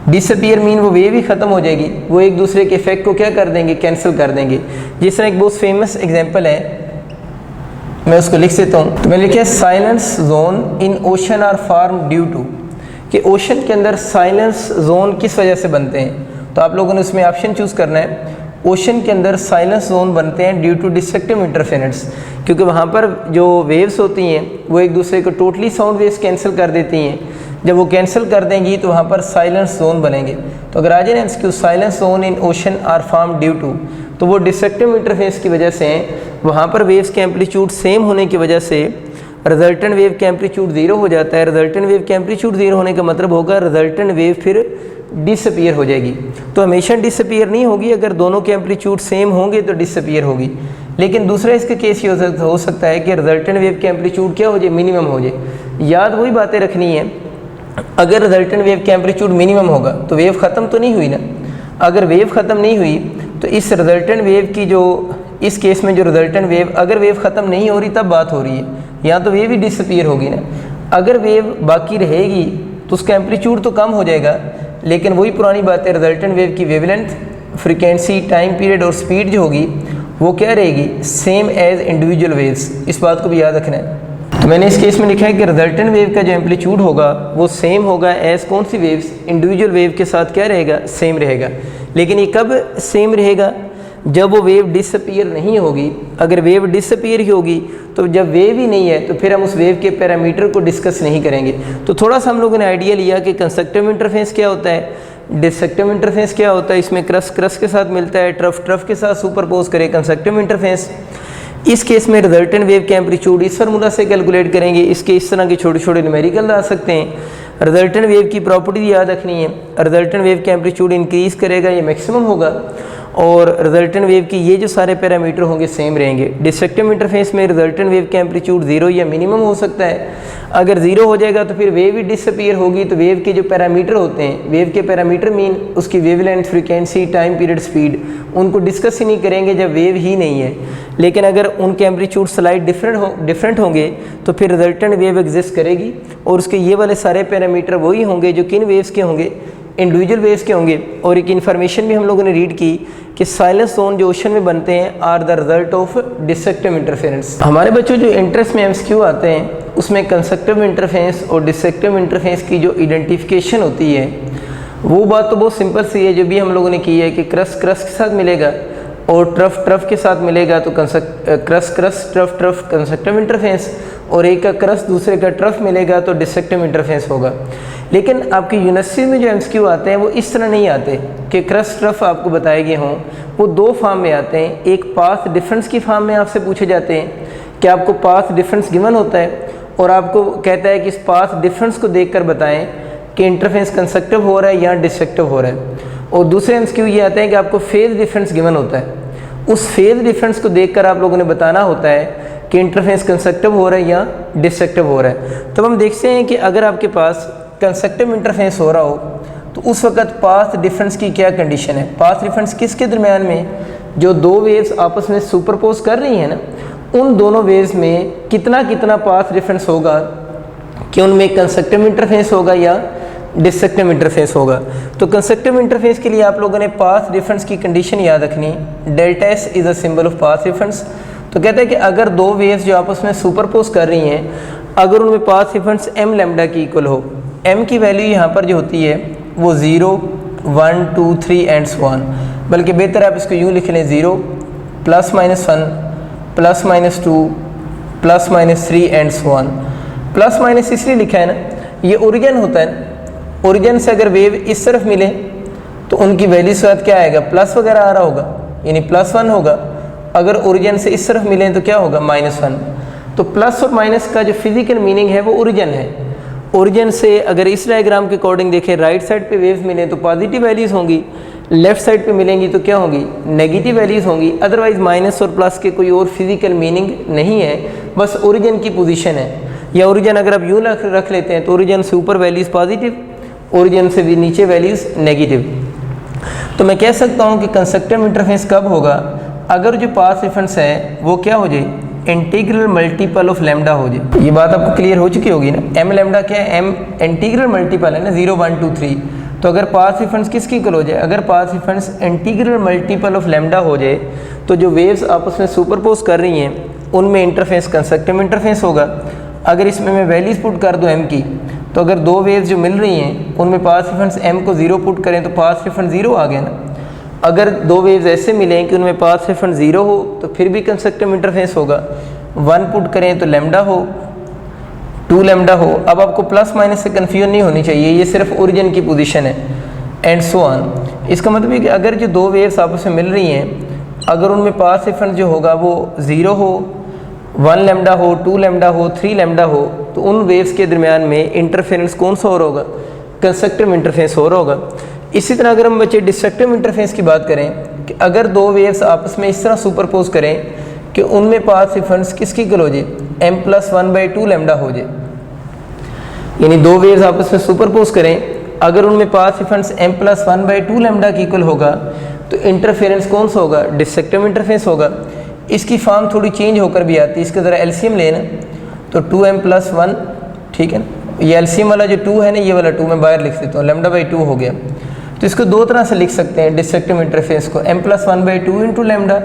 डिसअपीयर मीन वो वेव ही ख़त्म हो जाएगी, वो एक दूसरे के इफेक्ट को क्या कर देंगे कैंसिल कर देंगे। जिस तरह एक बहुत फेमस एग्जाम्पल है, मैं उसको लिख देता हूँ, तो मैंने लिखा है silence zone in ocean are form due to, कि ओशन के अंदर साइलेंस जोन किस वजह से बनते हैं, तो आप लोगों ने उसमें ऑप्शन चूज़ करना है। ओशन के अंदर साइलेंस जोन बनते हैं ड्यू टू डिस्ट्रक्टिव इंटरफेरेंस, क्योंकि वहाँ पर जो वेव्स होती हैं वो एक दूसरे को टोटली साउंड वेव्स कैंसिल कर देती हैं, जब वो कैंसिल कर देंगी तो वहाँ पर साइलेंस जोन बनेंगे। तो अगर आ जाए ना इसकी silence zone in ocean are form due to, तो वो डिस्ट्रक्टिव इंटरफेरेंस की वजह से वहाँ पर वेव्स के एम्पलीट्यूड सेम होने की वजह से रिजल्टेंट वेव का एम्पलीट्यूड 0 हो जाता है। रिजल्टेंट वेव का एम्पलीट्यूड 0 होने का मतलब होगा रिजल्टेंट वेव फिर डिसअपीयर हो जाएगी। तो हमेशा डिसअपीयर नहीं होगी, अगर दोनों के एम्पलीट्यूड सेम होंगे तो डिसअपीयर होगी। लेकिन दूसरा इसका केस ये हो सकता है कि रिजल्टेंट वेव का एम्पलीट्यूड क्या हो जाए मिनिमम हो जाए। याद वही बातें रखनी है, अगर रिजल्टेंट वेव का एम्पलीट्यूड मिनिमम होगा तो वेव ख़त्म तो नहीं हुई ना। अगर वेव ख़त्म नहीं हुई तो इस रिजल्टेंट वेव की जो इस केस में जो रिजल्टेंट वेव, अगर वेव ख़त्म नहीं हो रही तब बात हो रही है, यहाँ तो वेव ही डिसअपीयर होगी ना। अगर वेव बाकी रहेगी तो उसका एम्पलीट्यूड तो कम हो जाएगा, लेकिन वही पुरानी बात है, रिजल्टेंट वेव की वेवलेंथ, फ्रीक्वेंसी, टाइम पीरियड और स्पीड जो होगी वो क्या रहेगी सेम एज इंडिविजुअल वेव्स। इस बात को भी याद रखना है। तो मैंने इस केस में लिखा है कि रिजल्टेंट वेव का जो एम्पलीट्यूड होगा वो सेम होगा एज कौन सी वेव्स, इंडिविजुअल वेव के साथ क्या रहेगा सेम रहेगा। लेकिन ये कब सेम रहेगा, जब वो वेव डिसअपीयर नहीं होगी। अगर वेव डिसअपीयर ही होगी तो जब वेव ही नहीं है तो फिर हम उस वेव के पैरामीटर को डिस्कस नहीं करेंगे। तो थोड़ा सा हम लोगों ने आइडिया लिया कि कंस्ट्रक्टिव इंटरफेरेंस क्या होता है, डिस्ट्रक्टिव इंटरफेरेंस क्या होता है, इसमें क्रस के साथ मिलता है, ट्रफ के साथ सुपरपोज करें कंस्ट्रक्टिव इंटरफेरेंस। इस केस में रिजल्टेंट वेव के एम्पलीट्यूड इस फार्मूला से कैलकुलेट करेंगे। इसके इस तरह के छोटे छोटे न्यूमेरिकल आ सकते हैं। रिजल्टेंट वेव की प्रॉपर्टी याद रखनी है, रिजल्टेंट वेव के एम्पलीट्यूड इंक्रीज करेगा, ये मैक्सिमम होगा, और रिजल्टेंट वेव की ये जो सारे पैरामीटर होंगे सेम रहेंगे। डिस्ट्रक्टिव इंटरफेरेंस में रिजल्टेंट वेव का एम्पलीट्यूड 0 या मिनिमम हो सकता है। अगर 0 हो जाएगा तो फिर वेव ही डिसअपीयर होगी। तो वेव के जो पैरामीटर होते हैं, वेव के पैरामीटर मीन उसकी wavelength, frequency, time period, speed, उनको डिस्कस ही नहीं करेंगे जब वेव ही नहीं है। लेकिन अगर उनके एम्पलीट्यूड स्लाइड डिफरेंट होंगे तो फिर रिजल्टेंट वेव एग्जिस्ट करेगी, और उसके ये वाले सारे पैरामीटर वही होंगे जो किन वेव्स के होंगे, इंडिविजुअल वेव्स के होंगे। और एक इन्फॉर्मेशन भी हम लोगों ने रीड की कि साइलेंस जोन जो ओशन में बनते हैं are the result of destructive interference. हमारे बच्चों जो इंटरेस्ट में एमसीक्यू आते हैं उसमें कंस्ट्रक्टिव इंटरफेरेंस और डिस्ट्रक्टिव इंटरफेरेंस की जो आइडेंटिफिकेशन होती है वो बात तो बहुत सिंपल सी है, जो भी हम लोगों ने की है कि क्रस के साथ मिलेगा और ट्रफ के साथ मिलेगा तो क्रस ट्रफ कंस्ट्रक्टिव इंटरफेरेंस, और एक का क्रस दूसरे का ट्रफ मिलेगा तो डिस्ट्रक्टिव इंटरफेरेंस होगा। लेकिन आपकी यूनिवर्सिटी में जो एमसीक्यू आते हैं वो इस तरह नहीं आते कि क्रस ट्रफ आपको बताए गए हों, वो दो फॉर्म में आते हैं। एक पाथ डिफरेंस की फॉर्म में आपसे पूछे जाते हैं कि आपको पाथ डिफरेंस गिवन होता है और आपको कहता है कि इस पाथ डिफरेंस को देखकर बताएं कि इंटरफेरेंस कंस्ट्रक्टिव हो रहा है या डिस्ट्रक्टिव हो रहा है। और दूसरे एमसीक्यू ये आते हैं कि आपको फेज डिफरेंस गिवन होता है उस फेज डिफरेंस को देखकर आप लोगों ने बताना होता है कि इंटरफेरेंस कंस्ट्रक्टिव हो रहा है या डिस्ट्रक्टिव हो रहा है। तब हम देखते हैं कि अगर आपके पास कंस्ट्रक्टिव इंटरफेरेंस हो रहा हो तो उस वक्त पाथ डिफरेंस की क्या कंडीशन है। पाथ डिफरेंस किसके दरमियान में, जो दो वेव्स आपस में सुपरपोज कर रही हैं ना, उन दोनों वेव्स में कितना कितना पाथ डिफरेंस होगा कि उनमें कंस्ट्रक्टिव इंटरफेरेंस होगा या डिस्ट्रक्टिव इंटरफेस होगा। तो कंस्ट्रक्टिव इंटरफेस के लिए आप लोगों ने पाथ डिफरेंस की कंडीशन याद रखनी, delta S is a symbol of path difference. तो कहते हैं कि अगर दो वेव्स जो आपस में सुपरपोज कर रही हैं, अगर उनमें पाथ डिफरेंस m लैम्डा की इक्वल हो, m की वैल्यू यहाँ पर जो होती है वो 0, 1, 2, 3 एंड सो ऑन, बल्कि बेहतर आप इसको यूँ लिख लें 0 +- 1 +- 2 +- 3 and so on. Plus minus इसलिए लिखा है ना, ये ओरिजिन होता है, ओरिजिन से अगर वेव इस तरफ मिले तो उनकी वैल्यू के साथ क्या आएगा, प्लस वगैरह आ रहा होगा, यानी +1 होगा। अगर ओरिजिन से इस तरफ मिले तो क्या होगा, -1। तो प्लस और माइनस का जो फिजिकल मीनिंग है वो ओरिजिन है। ओरिजिन से अगर इस डायग्राम के अकॉर्डिंग देखें, राइट साइड पे वेव्स मिले तो पॉजिटिव वैल्यूज़ होंगी, लेफ्ट साइड पे मिलेंगी तो क्या होंगी, नेगेटिव वैल्यूज़ होंगी। अदरवाइज माइनस और प्लस के कोई और फिजिकल मीनिंग नहीं है, बस ओरिजिन की पोजीशन है। या ओरिजिन अगर आप यूँ रख लेते हैं तो ओरिजिन से ऊपर वैल्यूज़ पॉजिटिव, ओरिजिन से भी नीचे वैल्यूज़ नेगेटिव। तो मैं कह सकता हूँ कि कंस्ट्रक्टिव इंटरफेस कब होगा, अगर जो पाथ डिफरेंस है वो क्या हो जाए, इंटीग्रल मल्टीपल ऑफ लैम्डा हो जाए। ये बात आपको क्लियर हो चुकी होगी ना, m लैम्डा क्या है, m इंटीग्रल मल्टीपल है ना, 0, 1, 2, 3। तो अगर पाथ डिफरेंस किसकी इक्वल हो जाए, अगर path difference integral multiple of lambda हो जाए तो जो वेव्स आपस में सुपरपोज कर रही हैं उनमें इंटरफेस कंस्ट्रक्टिव इंटरफेस होगा। अगर इसमें मैं वैल्यूज़ पुट कर दूँ m की, तो अगर दो वेव्स जो मिल रही हैं उनमें पाथ डिफरेंस m को 0 पुट करें तो पाथ डिफरेंस 0 आ गया ना। अगर दो वेव्स ऐसे मिलें कि उनमें पाथ डिफरेंस 0 हो तो फिर भी कंस्ट्रक्टिव इंटरफेस होगा। 1 पुट करें तो लैम्डा हो, 2 लैम्डा हो। अब आपको प्लस माइनस से कन्फ्यूजन नहीं होनी चाहिए, ये सिर्फ ओरिजिन की पोजीशन है एंड सो ऑन। इसका मतलब है कि अगर जो दो वेव्स आपस में मिल रही हैं, अगर उनमें पाथ डिफरेंस जो होगा वो 0 हो, 1 लैम्डा हो, 2 लैम्डा हो, 3 लैम्डा हो, तो उन वेव्स के दरमियान में इंटरफेरेंस कौन सा हो रहा होगा, कंस्ट्रक्टिव इंटरफेस हो रहा होगा। इसी तरह अगर हम बच्चे डिस्ट्रक्टिव इंटरफेस की बात करें कि अगर दो वेव्स आपस में इस तरह सुपरपोज करें कि उनमें पाथ डिफरेंस किसकी इक्वल हो जाए, m+1/2 लैम्डा हो जाए, यानी दो वेव्स आपस में सुपरपोज करें, अगर उनमें पाथ डिफरेंस m+1/2 लैम्डा की इक्वल होगा तो इंटरफेरेंस कौन सा होगा, डिस्ट्रक्टिव इंटरफेस होगा। इसकी फॉर्म थोड़ी चेंज होकर भी आती है, इसका ज़रा एलसीएम लेना तो 2m+1, ठीक है ना। ये एलसीएम वाला जो 2 है ना, ये वाला 2 मैं बाहर लिख देता हूँ, λ/2 हो गया। तो इसको दो तरह से लिख सकते हैं डिस्ट्रक्टिव इंटरफेस को, m+1/2 इंटू लैम्डा,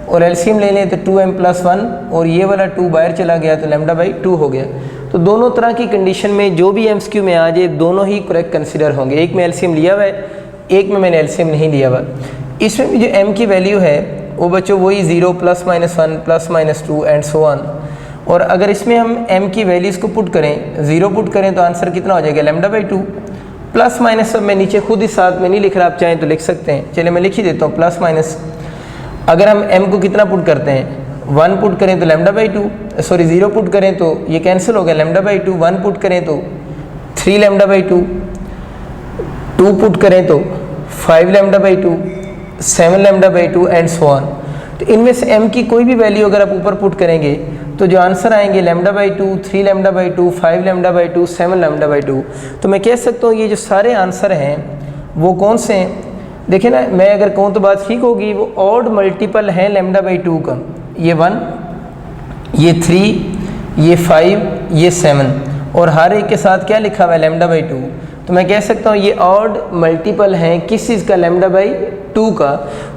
और एलसीएम ले लें तो 2m+1 और ये वाला 2 बाहर चला गया तो λ/2 हो गया। तो दोनों तरह की कंडीशन में जो भी एमसीक्यू में आ जाए दोनों ही करेक्ट कंसिडर होंगे। एक में एलसीएम लिया हुआ है, एक में मैंने एलसीएम नहीं लिया हुआ। इसमें भी जो m की वैल्यू है वो बच्चों वही 0, +-1 +-2 एंड सो ऑन। और अगर इसमें हम m की वैल्यूज़ को पुट करें, 0 पुट करें तो आंसर कितना हो जाएगा, λ/2। प्लस माइनस सब मैं नीचे खुद ही साथ में नहीं लिख रहा, आप चाहें तो लिख सकते हैं। चलिए मैं लिख ही देता हूँ प्लस माइनस। अगर हम m को कितना पुट करते हैं, 1 पुट करें तो λ/2, सॉरी 0 पुट करें तो ये कैंसिल हो गया λ/2, 1 पुट करें तो 3 λ/2, 2 पुट करें तो 5 λ/2, 7 λ/2 एंड सो ऑन। तो इनमें से m की कोई भी वैल्यू अगर आप ऊपर पुट करेंगे तो जो आंसर आएंगे λ/2, 3 λ/2, 5 λ/2, 7 λ/2। तो मैं कह सकता हूँ ये जो सारे आंसर हैं वो कौन से हैं, देखिए ना, मैं अगर कहूँ तो बात ठीक होगी, वो ऑड मल्टीपल है λ/2 का। ये 1, ये 3, ये 5, ये 7, और हर एक के साथ क्या लिखा हुआ है, λ/2। तो मैं कह सकता हूँ ये ऑड मल्टीपल हैं किस चीज़ का, λ/2 का।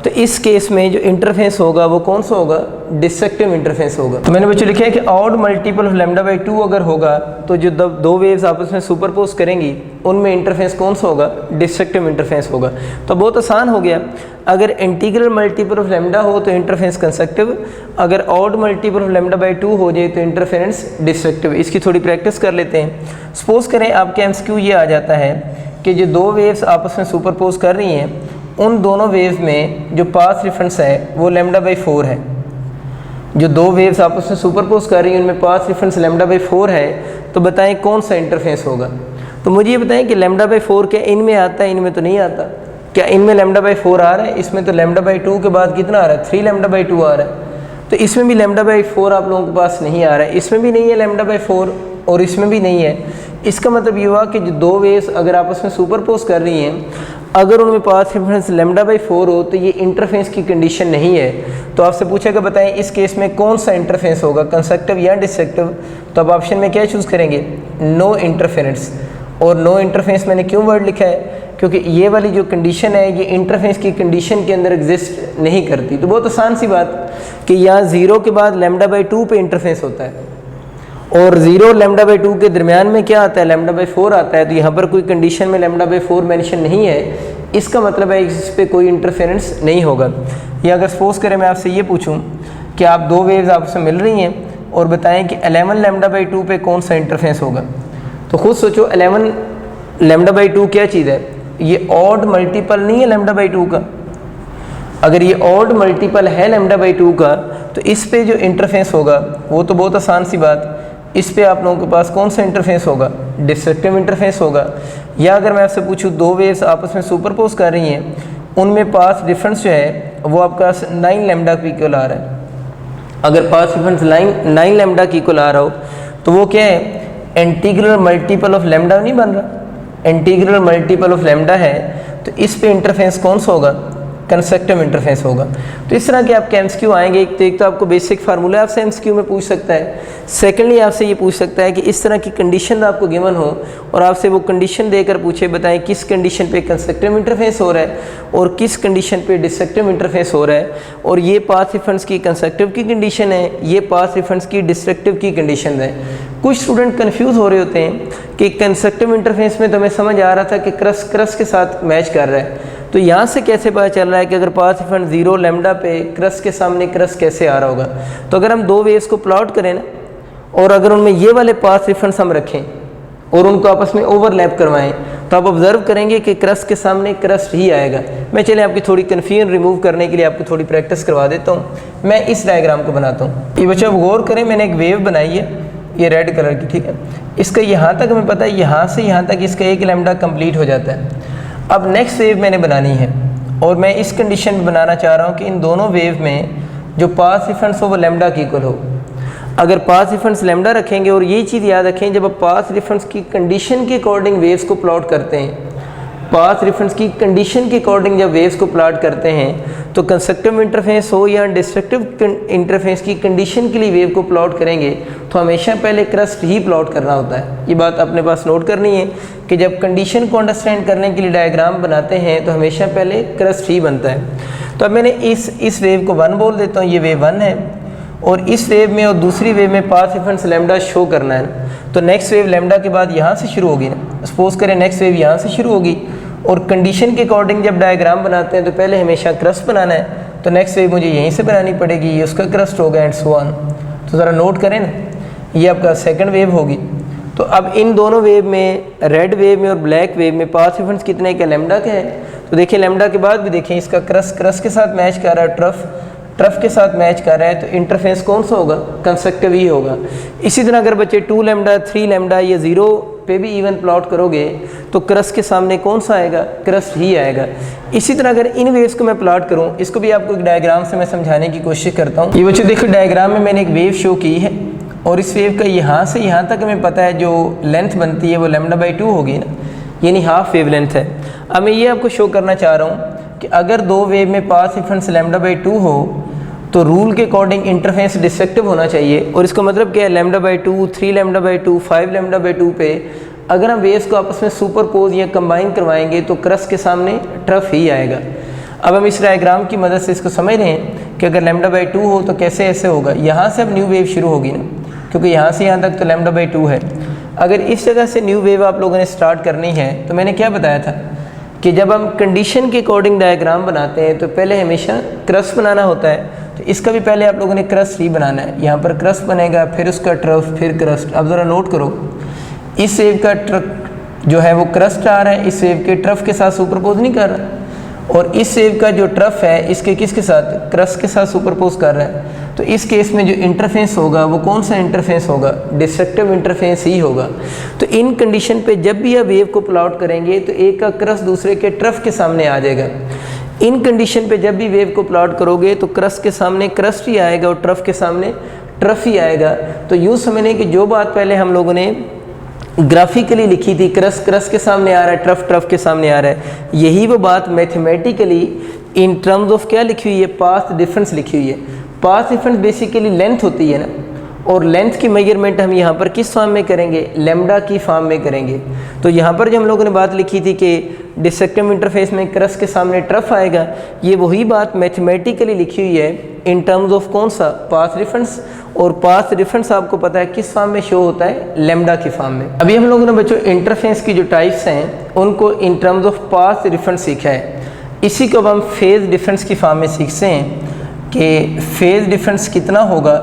तो इस केस में जो इंटरफेस होगा वो कौन सा होगा, डिस्ट्रक्टिव इंटरफेस होगा। तो मैंने बच्चों लिखा है कि ऑड मल्टीपल ऑफ λ/2 अगर होगा तो जो दो वेव्स आपस में सुपरपोज करेंगी उनमें इंटरफेस कौन सा होगा, डिस्ट्रक्टिव इंटरफेस होगा। तो बहुत आसान हो गया। अगर इंटीग्रल मल्टीपल ऑफ लैम्डा हो तो इंटरफेरेंस कंस्ट्रक्टिव, अगर ऑड मल्टीपल ऑफ λ/2 हो जाए तो इंटरफेरेंस डिस्ट्रक्टिव। इसकी थोड़ी प्रैक्टिस कर लेते हैं। सपोज करें आपके एमसीक्यू ये आ जाता है कि जो दो वेव्स आपस में सुपरपोज कर रही हैं उन दोनों वेव्स में जो पाथ डिफरेंस है वो λ/4 है। जो दो वेव्स आपस में सुपरपोज कर रही हैं उनमें पाथ डिफरेंस λ/4 है। तो बताएं कौन सा इंटरफेस होगा। तो मुझे ये बताएं कि λ/4 क्या इनमें आता है, इनमें तो नहीं आता। क्या इनमें लैम्डा बाई 4 आ रहा है? इसमें तो लैम्डा बाई 2 के बाद कितना आ रहा है? 3 लैम्डा बाई 2 आ रहा है। तो इसमें भी लैम्डा बाई 4 आप लोगों के पास नहीं आ रहा है, इसमें भी नहीं है लैम्डा बाई 4 और इसमें भी नहीं है। इसका मतलब ये हुआ कि जो दो वेव्स अगर आपस में सुपरपोज कर रही हैं, अगर उनमें पाथ डिफरेंस लैम्डा बाई 4 हो तो ये इंटरफेरेंस की कंडीशन नहीं है। तो आपसे पूछेगा बताएं इस केस में कौन सा इंटरफेरेंस होगा, कंस्ट्रक्टिव या डिस्ट्रक्टिव? तो अब ऑप्शन में क्या चूज़ करेंगे? No interference. और नो इंटरफेरेंस मैंने क्यों वर्ड लिखा है? क्योंकि ये वाली जो कंडीशन है ये इंटरफेरेंस की कंडीशन के अंदर एग्जिस्ट नहीं करती। तो बहुत आसान सी बात कि यहाँ 0 के बाद लैम्डा बाई 2 पे इंटरफेरेंस होता है और 0 और लैम्डा बाई 2 के दरमियान में क्या आता है? लैम्डा बाई 4 आता है। तो यहाँ पर कोई कंडीशन में लैम्डा बाई 4 मेंशन नहीं है, इसका मतलब है इस पर कोई इंटरफेरेंस नहीं होगा। या अगर सपोज करें मैं आपसे ये पूछूं कि आप दो वेव्स आपस में मिल रही हैं और बताएं कि 11 लैम्डा बाई 2 पे कौन सा इंटरफेरेंस होगा, तो खुद सोचो 11 लैम्डा बाई 2 क्या चीज़ है? ये ऑड मल्टीपल नहीं है लैम्डा बाई 2 का। अगर ये ऑड मल्टीपल है लैम्डा बाई 2 का तो इस पे जो इंटरफेरेंस होगा वो तो बहुत आसान सी बात, इस पे आप लोगों के पास कौन सा इंटरफेरेंस होगा? डिस्ट्रक्टिव इंटरफेरेंस होगा। या अगर मैं आपसे पूछूं दो वेव्स आपस में सुपरपोज कर रही हैं, उनमें पाथ डिफरेंस जो है वो आपका 9 लैम्डा के इक्वल आ रहा है। अगर पाथ डिफरेंस 9 लैम्डा के इक्वल आ रहा हो तो वो क्या है? इंटीग्रल मल्टीपल ऑफ लैम्डा नहीं बन रहा, इंटीग्रल मल्टीपल ऑफ लैम्डा है। तो इस पे इंटरफेरेंस कौन सा होगा? कंस्ट्रक्टिव इंटरफेरेंस होगा। तो इस तरह के आपके एमसीक्यू आएंगे। एक तो आपको बेसिक फार्मूला आपसे एमसीक्यू में पूछ सकता है, सेकेंडली आपसे ये पूछ सकता है कि इस तरह की कंडीशन आपको गिवन हो और आपसे वो कंडीशन देकर पूछे बताएं किस कंडीशन पे कंस्ट्रक्टिव इंटरफेरेंस हो रहा है और किस कंडीशन पे डिस्ट्रक्टिव इंटरफेरेंस हो रहा है। और ये पाथ डिफरेंस की कंस्ट्रक्टिव की कंडीशन है, ये पाथ डिफरेंस की डिस्ट्रक्टिव की कंडीशन है। कुछ स्टूडेंट कन्फ्यूज़ हो रहे होते हैं कि कंस्ट्रक्टिव इंटरफेरेंस में तो हमें समझ आ रहा था कि क्रस्ट के साथ मैच कर रहा है, तो यहाँ से कैसे पता चल रहा है कि अगर पाथ डिफरेंस 0 लैम्डा पे क्रस्ट के सामने क्रस्ट कैसे आ रहा होगा? तो अगर हम दो वेव्स को प्लॉट करें ना और अगर उनमें ये वाले पाथ डिफरेंस हम रखें और उनको आपस में ओवरलैप करवाएं तो आप ऑब्जर्व करेंगे कि क्रस्ट के सामने क्रस्ट ही आएगा। मैं चले आपकी थोड़ी कन्फ्यूजन रिमूव करने के लिए आपको थोड़ी प्रैक्टिस करवा देता हूँ। मैं इस डायग्राम को बनाता हूँ। ये बच्चों आप गौर करें, मैंने एक वेव बनाई है ये रेड कलर की, ठीक है। इसका यहाँ तक हमें पता है, यहाँ से यहाँ तक इसका 1 लैम्डा कंप्लीट हो जाता है। अब नेक्स्ट वेव मैंने बनानी है और मैं इस कंडीशन में बनाना चाह रहा हूँ कि इन दोनों वेव में जो पाथ डिफरेंस हो वो लैम्डा की इक्वल हो। अगर पाथ डिफरेंस लैम्डा रखेंगे, और ये चीज़ याद रखें जब आप पाथ डिफरेंस की कंडीशन के अकॉर्डिंग वेव्स को प्लॉट करते हैं, पाथ डिफरेंस की कंडीशन के अकॉर्डिंग जब वेव्स को प्लॉट करते हैं तो कंस्ट्रक्टिव इंटरफेरेंस हो या डिस्ट्रक्टिव इंटरफेरेंस की कंडीशन के लिए वेव को प्लॉट करेंगे तो हमेशा पहले क्रस्ट ही प्लॉट करना होता है। ये बात अपने पास नोट करनी है कि जब कंडीशन को अंडरस्टैंड करने के लिए डायग्राम बनाते हैं तो हमेशा पहले क्रस्ट ही बनता है। तो अब मैंने इस वेव को 1 बोल देता हूँ, ये वेव 1 है और इस वेव में और दूसरी वेव में पाथ डिफरेंस लैम्डा शो करना है। तो नेक्स्ट वेव लैम्डा के बाद यहाँ से शुरू होगी ना, सपोज करें नेक्स्ट वेव यहाँ से शुरू होगी और कंडीशन के अकॉर्डिंग जब डायग्राम बनाते हैं तो पहले हमेशा क्रस्ट बनाना है, तो नेक्स्ट वेव मुझे यहीं से बनानी पड़ेगी, ये उसका क्रस्ट होगा एंड सो ऑन। तो ज़रा नोट करें ना, ये आपका सेकंड वेव होगी। तो अब इन दोनों वेव में, रेड वेव में और ब्लैक वेव में पाथ डिफरेंस कितने का? लैम्डा का है। तो देखिए लैम्डा के बाद भी देखें इसका क्रस्ट के साथ मैच कर रहा है, ट्रफ के साथ मैच कर रहा है, तो इंटरफेरेंस कौन सा होगा? कंस्ट्रक्टिव ही होगा। इसी तरह अगर बच्चे 2 लैम्डा 3 लैम्डा या 0 पे भी इवन प्लॉट करोगे तो क्रस्ट के सामने कौन सा आएगा? क्रस्ट ही आएगा। इसी तरह अगर इन वेव्स को मैं प्लॉट करूं, इसको भी आपको एक डायग्राम से मैं समझाने की कोशिश करता हूं। ये बच्चों देखो डायग्राम में मैंने एक वेव शो की है और इस वेव का यहाँ से यहाँ तक हमें पता है जो लेंथ बनती है वो लैम्डा बाई 2 होगी ना, यानी हाफ वेव लेंथ है। अब मैं ये आपको शो करना चाह रहा हूँ कि अगर दो वेव में पाथ डिफरेंस लैम्डा बाई 2 हो तो रूल के अकॉर्डिंग इंटरफेरेंस डिस्ट्रक्टिव होना चाहिए। और इसका मतलब क्या है? Lambda by 2, 3 lambda by 2, 5 lambda by 2 पे अगर हम वेव्स को आपस में सुपरपोज या कंबाइन करवाएंगे तो क्रस्ट के सामने ट्रफ ही आएगा। अब हम इस डायग्राम की मदद से इसको समझ रहे हैं कि अगर लैम्डा बाई 2 हो तो कैसे ऐसे होगा। यहाँ से अब न्यू वेव शुरू होगी ना, क्योंकि यहाँ से यहाँ तक तो लैम्डा बाई 2 है। अगर इस जगह से न्यू वेव आप लोगों ने स्टार्ट करनी है तो मैंने क्या बताया था कि जब हम कंडीशन के अकॉर्डिंग डायग्राम बनाते हैं तो पहले हमेशा क्रस्ट बनाना होता है। तो इसका भी पहले आप लोगों ने क्रस्ट ही बनाना है। यहाँ पर क्रस्ट बनेगा, फिर उसका ट्रफ, फिर क्रस्ट। अब ज़रा नोट करो, इस वेव का ट्रफ जो है वो क्रस्ट आ रहा है, इस वेव के ट्रफ के साथ सुपरपोज नहीं कर रहा, और इस वेव का जो ट्रफ है इसके किसके साथ? क्रस्ट के साथ सुपरपोज कर रहा है। तो इस केस में जो इंटरफेस होगा वो कौन सा इंटरफेस होगा, डिस्ट्रक्टिव इंटरफेस ही होगा। तो इन कंडीशन पे जब भी आप वेव को प्लॉट करेंगे तो एक का क्रस्ट दूसरे के ट्रफ के सामने आ जाएगा। इन कंडीशन पे जब भी वेव को प्लॉट करोगे तो क्रस्ट के सामने क्रस्ट ही आएगा और ट्रफ के सामने ट्रफ ही आएगा। तो यूँ समझने कि जो बात पहले हम लोगों ने ग्राफिकली लिखी थी, क्रस्ट के सामने आ रहा है, ट्रफ के सामने आ रहा है, यही वो बात मैथमेटिकली इन टर्म्स ऑफ क्या लिखी हुई है, पाथ डिफरेंस लिखी हुई है। पाथ डिफरेंस बेसिकली लेंथ होती है ना, और लेंथ की मेजरमेंट हम यहाँ पर किस फॉर्म में करेंगे, लैम्डा की फॉर्म में करेंगे। तो यहाँ पर जो हम लोगों ने बात लिखी थी कि डिस्ट्रक्टिव इंटरफेस में क्रस्ट के सामने ट्रफ आएगा, ये वही बात मैथमेटिकली लिखी हुई है इन टर्म्स ऑफ कौन सा, पाथ डिफरेंस। और पाथ डिफरेंस आपको पता है किस फॉर्म में शो होता है, लैम्डा की फॉर्म में। अभी हम लोगों ने बच्चों इंटरफेस की जो टाइप्स हैं उनको in terms of path difference सीखा है। इसी को अब हम फेज़ डिफरेंस की फॉर्म में सीखते हैं कि फेज़ डिफरेंस कितना होगा,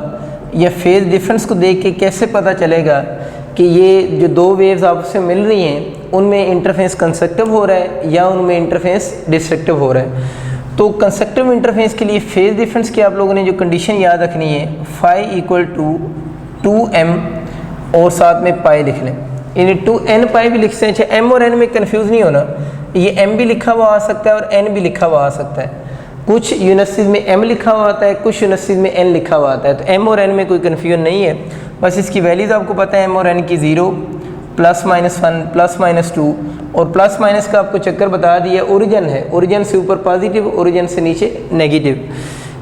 या फेज़ डिफरेंस को देख के कैसे पता चलेगा कि ये जो दो वेव्स आपस में मिल रही हैं उनमें इंटरफेस कंस्ट्रक्टिव हो रहा है या उनमें इंटरफेस डिस्ट्रक्टिव हो रहा है। तो कंस्ट्रक्टिव इंटरफेस के लिए फेज़ डिफरेंस की आप लोगों ने जो कंडीशन याद रखनी है, फाई इक्वल टू 2m और साथ में पाई लिख लें, यानी 2n पाई भी लिखते हैं। अच्छा, m और n में कंफ्यूज नहीं होना, ये m भी लिखा हुआ आ सकता है और n भी लिखा हुआ आ सकता है। कुछ यूनिवर्सिटीज़ में m लिखा हुआ आता है, कुछ यूनिवर्सिटीज़ में n लिखा हुआ आता है। तो m और n में कोई कन्फ्यूजन नहीं है, बस इसकी वैल्यूज़ आपको पता है, m और n की 0 +-1 +-2 और प्लस माइनस का आपको चक्कर बता दिया। ओरिजिन है, ओरिजिन से ऊपर पॉजिटिव, ओरिजिन से नीचे नेगेटिव।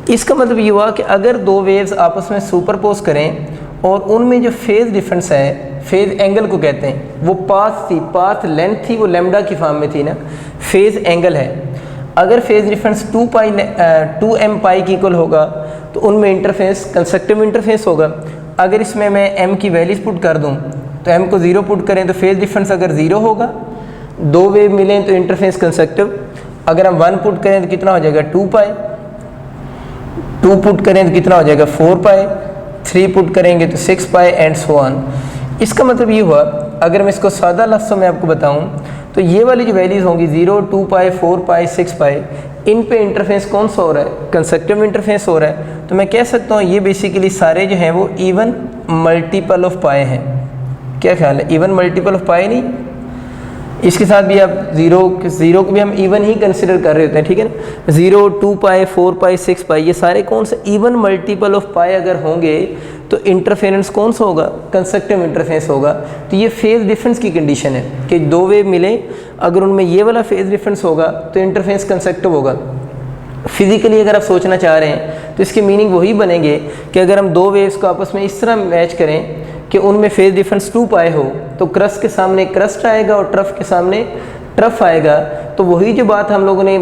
इसका मतलब ये हुआ कि अगर दो वेव्स आपस में सुपरपोज करें और उनमें जो फेज़ डिफरेंस है, फेज़ एंगल को कहते हैं, वो पाथ थी, पाथ लेंथ थी, वो लैम्डा की फॉर्म में थी ना, फेज़ एंगल है। अगर फेज़ डिफरेंस 2m पाई की इक्वल होगा तो उनमें इंटरफेस कंस्ट्रक्टिव इंटरफेस होगा। अगर इसमें मैं m की वैल्यूज पुट कर दूं तो m को 0 पुट करें तो फेज़ डिफरेंस अगर 0 होगा, दो वेव मिलें तो इंटरफेस कंस्ट्रक्टिव। अगर हम 1 पुट करें तो कितना हो जाएगा, 2 पाई, 2 पुट करें तो कितना हो जाएगा, 4 पाई, 3 पुट करेंगे तो 6 पाई एंड सो ऑन। इसका मतलब ये हुआ, अगर मैं इसको सादा लफ्ज़ों में आपको बताऊं तो ये वाली जो वैल्यूज़ होंगी 0, 2 पाई, 4 पाई, 6 पाई, इन पे इंटरफेस कौन सा हो रहा है, कंस्ट्रक्टिव इंटरफेस हो रहा है। तो मैं कह सकता हूँ ये बेसिकली सारे जो हैं वो इवन मल्टीपल ऑफ पाई हैं। क्या ख्याल है, इवन मल्टीपल ऑफ पाई नहीं, इसके साथ भी आप ज़ीरो को भी हम इवन ही कंसिडर कर रहे होते हैं, ठीक है ना। 0, 2 पाई, 4 पाई, 6 पाई, ये सारे कौन से इवन मल्टीपल ऑफ पाई अगर होंगे तो इंटरफेरेंस कौन सा होगा, कंस्ट्रक्टिव इंटरफेरेंस होगा। तो ये फेज़ डिफरेंस की कंडीशन है कि दो वेव मिले, अगर उनमें ये वाला फेज़ डिफरेंस होगा तो इंटरफेरेंस कंस्ट्रक्टिव होगा। फिज़िकली अगर आप सोचना चाह रहे हैं तो इसके मीनिंग वही बनेंगे कि अगर हम दो वेव्स को आपस में इस तरह मैच करें कि उनमें फेज़ डिफरेंस 2 पाई हो तो क्रस्ट के सामने क्रस्ट आएगा और ट्रफ के सामने ट्रफ आएगा। तो वही जो बात हम लोगों ने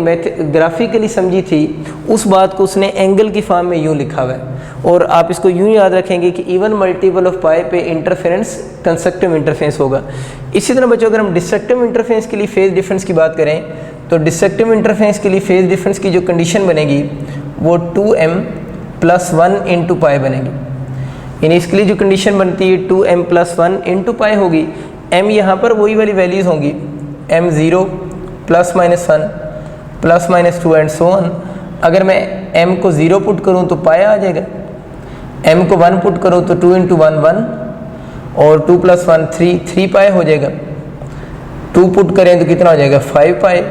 ग्राफिकली समझी थी, उस बात को उसने एंगल की फॉर्म में यूँ लिखा हुआ है। और आप इसको यूँ याद रखेंगे कि इवन मल्टीपल ऑफ पाई पे इंटरफेरेंस कंस्ट्रक्टिव इंटरफेरेंस होगा। इसी तरह बच्चों अगर हम डिस्ट्रक्टिव इंटरफेरेंस के लिए फेज़ डिफरेंस की बात करें तो डिस्ट्रक्टिव इंटरफेरेंस के लिए फेज़ डिफरेंस की जो कंडीशन बनेगी वो 2m + 1 × पाई बनेगी। यानी इसके लिए जो कंडीशन बनती है 2m + 1 × पाई होगी। m यहाँ पर वही वाली वैल्यूज़ होंगी, m0 +-1 +-2 एंड सो ऑन। अगर मैं m को 0 पुट करूँ तो पाई आ जाएगा, m को 1 पुट करूँ तो 2 × 1 1 और 2 + 1 3 पाई हो जाएगा। 2 पुट करें तो कितना हो जाएगा, 5 पाई,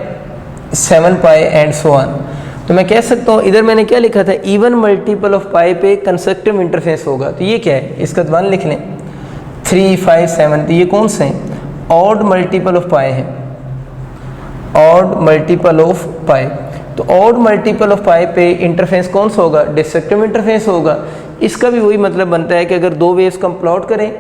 7 पाई एंड सो ऑन। तो मैं कह सकता हूँ इधर मैंने क्या लिखा था, इवन मल्टीपल ऑफ पाई पे कंस्ट्रक्टिव इंटरफेस होगा। तो ये क्या है, इसका 1 लिख लें, 3 5 7, तो ये कौन से हैं, ऑड मल्टीपल ऑफ पाई है, ऑड मल्टीपल ऑफ पाई। तो ऑड मल्टीपल ऑफ पाई पे इंटरफेस कौन सा होगा, डिस्ट्रक्टिव इंटरफेस होगा। इसका भी वही मतलब बनता है कि अगर दो वेव्स को हम प्लॉट करें,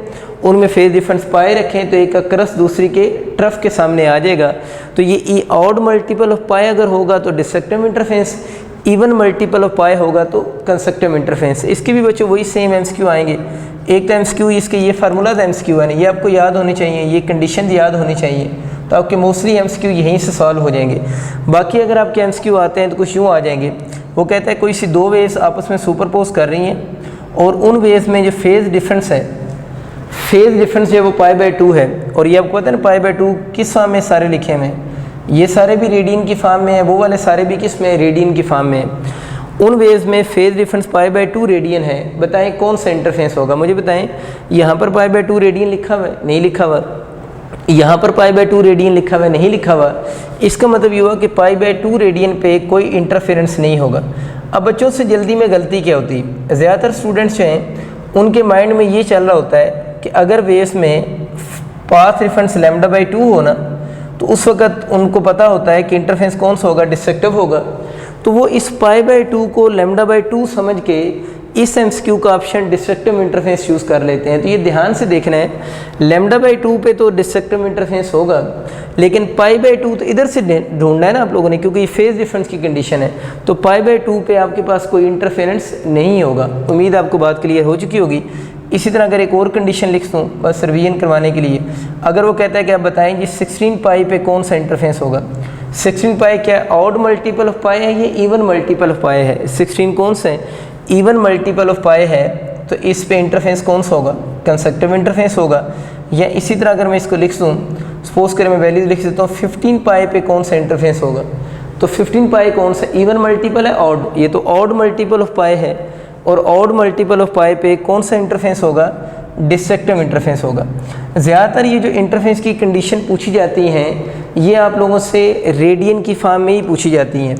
उनमें फेज़ डिफरेंस पाई रखें तो एक का क्रस्ट दूसरी के ट्रफ के सामने आ जाएगा। तो ये ऑड मल्टीपल ऑफ पाई अगर होगा तो destructive interference, even multiple of pi होगा तो कंस्ट्रक्टिव इंटरफेरेंस। इसके भी बच्चों वही सेम एमसीक्यू आएंगे। एक तो एमसीक्यू इसके ये फार्मूलाज एमसीक्यू है, ये आपको याद होनी चाहिए, ये कंडीशन याद होनी चाहिए, तो आपके मोस्टली एमसीक्यू यहीं से सॉल्व हो जाएंगे। बाकी अगर आपके एमसीक्यू आते हैं तो कुछ यूँ आ जाएंगे, वो कहता है कोई सी दो वेव्स आपस में सुपरपोज कर रही हैं और उन वेव्स में जो फेज़ डिफरेंस है, फेज़ डिफरेंस जो है वो π/2 है। और ये आपको पता है ना π/2 किस फॉर्म में सारे लिखे हुए हैं, ये सारे भी रेडियन की फॉर्म में है, वो वाले सारे भी किस में, रेडियन की फॉर्म में है। उन वेव्स में फेज डिफरेंस π/2 रेडियन है, बताएं कौन सा इंटरफेरेंस होगा। मुझे बताएं, यहाँ पर π/2 रेडियन लिखा हुआ है, नहीं लिखा हुआ। यहाँ पर π/2 रेडियन लिखा हुआ है, नहीं लिखा हुआ। इसका मतलब ये हुआ कि π/2 रेडियन पे कोई इंटरफेरेंस नहीं होगा। अब बच्चों से जल्दी में गलती क्या होती है, ज़्यादातर स्टूडेंट्स जो हैं उनके माइंड में ये चल रहा होता है कि अगर वेव्स में पाथ रेफरेंस λ/2 हो ना, तो उस वक्त उनको पता होता है कि इंटरफेरेंस कौन सा होगा, डिस्ट्रक्टिव होगा। तो वो इस π/2 को λ/2 समझ के इस MCQ का ऑप्शन डिस्ट्रक्टिव इंटरफेरेंस यूज़ कर लेते हैं। तो ये ध्यान से देखना है, λ/2 पे तो डिस्ट्रक्टिव इंटरफेरेंस होगा, लेकिन π/2 तो इधर से ढूंढना है ना आप लोगों ने, क्योंकि ये फेज डिफरेंस की कंडीशन है। तो π/2 पे आपके पास कोई इंटरफेरेंस नहीं होगा। उम्मीद आपको बात क्लियर हो चुकी होगी। इसी तरह अगर एक और कंडीशन लिख दूँ बस रिवीजन करवाने के लिए, अगर वो कहता है कि आप बताएं जी 16π पे कौन सा इंटरफेरेंस होगा। 16π क्या ऑड मल्टीपल ऑफ पाई है, ये इवन मल्टीपल ऑफ पाई है। 16 कौन सा है, इवन मल्टीपल ऑफ पाई है। तो इस पे इंटरफेरेंस कौन सा होगा, कंसेक्टिव इंटरफेरेंस होगा। या इसी तरह अगर मैं इसको लिख दूँ, सपोज करें मैं वैल्यूज लिख देता हूँ, 15π पे कौन सा इंटरफेरेंस होगा। तो 15π कौन सा, इवन मल्टीपल है ऑड, ये तो ऑड मल्टीपल ऑफ पाई है। और ऑड मल्टीपल ऑफ पाई पे कौन सा इंटरफेरेंस होगा, डिस्ट्रक्टिव इंटरफेरेंस होगा। ज़्यादातर ये जो इंटरफेरेंस की कंडीशन पूछी जाती हैं ये आप लोगों से रेडियन की फॉर्म में ही पूछी जाती हैं।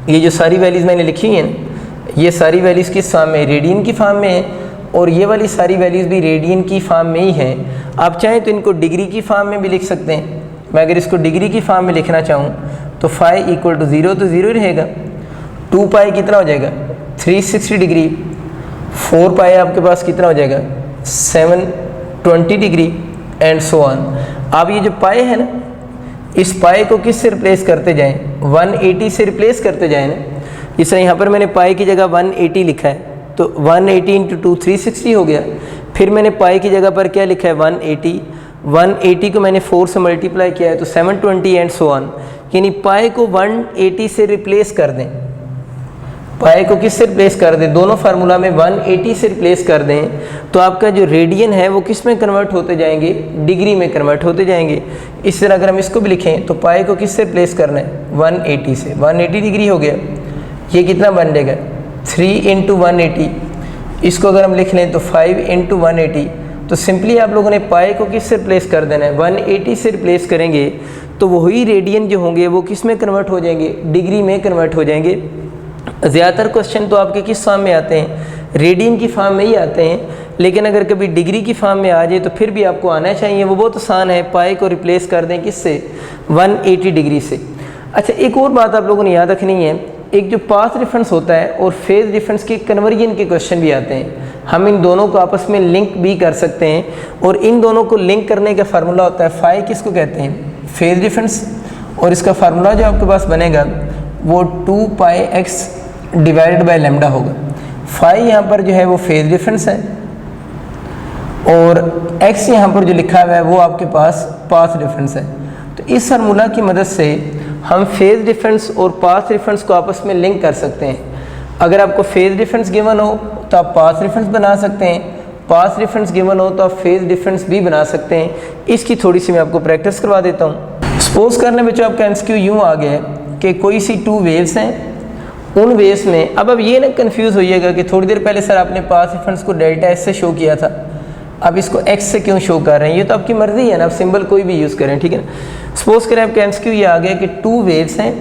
ये जो सारी वैल्यूज़ मैंने लिखी हुई हैं, ये सारी वैल्यूज़ किस फॉर्म में, रेडियन की फॉर्म में है। और ये वाली सारी वैल्यूज़ भी रेडियन की फॉर्म में ही हैं। आप चाहें तो इनको डिग्री की फॉर्म में भी लिख सकते हैं। मैं अगर इसको डिग्री की फॉर्म में लिखना चाहूँ तो φ = 0 तो 0 ही रहेगा। 2π कितना हो जाएगा, 360 डिग्री। 4π आपके पास कितना हो जाएगा, 720 डिग्री एंड सो ऑन। अब ये जो पाई है ना, इस पाई को किस से रिप्लेस करते जाएं, 180 से रिप्लेस करते जाएं ना। इस तरह यहाँ पर मैंने पाई की जगह 180 लिखा है, तो 180 × 2 360 हो गया। फिर मैंने पाई की जगह पर क्या लिखा है, 180। 180 को मैंने 4 से मल्टीप्लाई किया है तो 720 एंड सो ऑन। यानी पाई को 180 से रिप्लेस कर दें। पाई को किस से रिप्लेस कर दें, दोनों फार्मूला में 180 से रिप्लेस कर दें, तो आपका जो रेडियन है वो किस में कन्वर्ट होते जाएंगे, डिग्री में कन्वर्ट होते जाएंगे। इस तरह अगर हम इसको भी लिखें तो पाई को किस से रिप्लेस करना है, 180 से। 180 डिग्री हो गया, ये कितना बन जाएगा, 3 × 180। इसको अगर हम लिख लें तो 5 × 180। तो सिंपली आप लोगों ने पाई को किस से रिप्लेस कर देना है, 180 से रिप्लेस करेंगे तो वही रेडियन जो होंगे वो किस में कन्वर्ट हो जाएंगे, डिग्री में कन्वर्ट हो जाएंगे। ज़्यादातर क्वेश्चन तो आपके किस फॉर्म में आते हैं, रेडियन की फॉर्म में ही आते हैं। लेकिन अगर कभी डिग्री की फॉर्म में आ जाए तो फिर भी आपको आना चाहिए, वो बहुत आसान है। पाई को रिप्लेस कर दें किससे, 180 डिग्री से। अच्छा, एक और बात आप लोगों ने याद रखनी है, एक जो पाथ डिफरेंस होता है और फेज डिफरेंस के कन्वर्जन के क्वेश्चन भी आते हैं। हम इन दोनों को आपस में लिंक भी कर सकते हैं और इन दोनों को लिंक करने का फार्मूला होता है फाई, किसको कहते हैं, फेज डिफरेंस। और इसका फार्मूला जो आपके पास बनेगा वो 2πx डिवाइडेड बाय लैम्डा होगा। फाई यहाँ पर जो है वो फेज डिफरेंस है और x यहाँ पर जो लिखा हुआ है वो आपके पास पाथ डिफरेंस है। तो इस फार्मूला की मदद से हम फेज डिफरेंस और पाथ डिफरेंस को आपस में लिंक कर सकते हैं। अगर आपको फेज डिफरेंस गिवन हो तो आप पाथ डिफरेंस बना सकते हैं, पाथ डिफरेंस गिवन हो तो आप फेज डिफरेंस भी बना सकते हैं। इसकी थोड़ी सी मैं आपको प्रैक्टिस करवा देता हूँ। सपोज करने बच्चों आपका MCQ यूँ आ गया है कि कोई सी 2 वेव्स हैं, उन वेव्स में अब ये ना कंफ्यूज होइएगा कि थोड़ी देर पहले सर आपने पाथ डिफरेंस को ΔS से शो किया था, अब इसको x से क्यों शो कर रहे हैं। ये तो आपकी मर्ज़ी है ना, आप सिंबल कोई भी यूज़ करें, ठीक है ना। सपोज करें आपके MCQ ये आ गया कि 2 वेव्स हैं,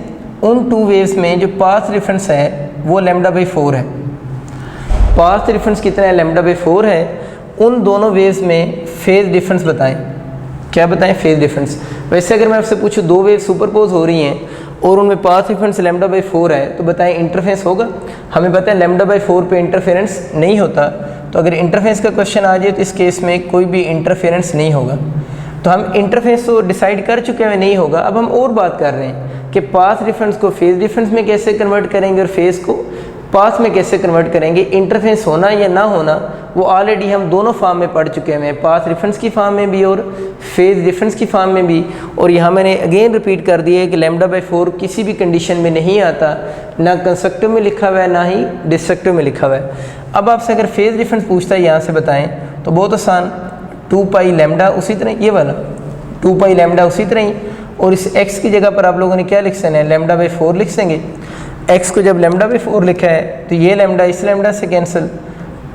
उन 2 वेव्स में जो पाथ डिफरेंस है वो λ/4 है। पाथ डिफरेंस कितना है, λ/4 है। उन दोनों वेव्स में फेज डिफरेंस बताएं। क्या बताएं, फेज डिफरेंस। वैसे अगर मैं आपसे पूछूं 2 वेव सुपरपोज हो रही हैं और उनमें पाथ डिफरेंस λ/4 है तो बताएं इंटरफेरेंस होगा। हमें पता है λ/4 पे इंटरफेरेंस नहीं होता, तो अगर इंटरफेरेंस का क्वेश्चन आ जाए तो इस केस में कोई भी इंटरफेरेंस नहीं होगा। तो हम इंटरफेरेंस तो डिसाइड कर चुके हैं नहीं होगा। अब हम और बात कर रहे हैं कि पाथ डिफरेंस को फेज डिफरेंस में कैसे कन्वर्ट करेंगे और फेज को पाथ में कैसे कन्वर्ट करेंगे। इंटरफेरेंस होना या ना होना वो ऑलरेडी हम दोनों फॉर्म में पढ़ चुके हैं, पाथ डिफरेंस की फॉर्म में भी और फेज डिफरेंस की फॉर्म में भी। और यहाँ मैंने अगेन रिपीट कर दिया है कि λ/4 किसी भी कंडीशन में नहीं आता, ना कंस्ट्रक्टिव में लिखा हुआ है ना ही डिस्ट्रक्टिव में लिखा हुआ है। अब आपसे अगर फेज डिफरेंस पूछता है यहाँ से बताएं तो बहुत आसान, 2π लैम्डा उसी तरह, ये वाला 2π लैम्डा उसी तरह ही। और इस x की जगह पर आप लोगों ने क्या लिख सकते हैं, λ/4 लिख देंगे। x को जब लैम्डा बाई 4 लिखा है तो ये लैम्डा इस लैम्डा से कैंसिल,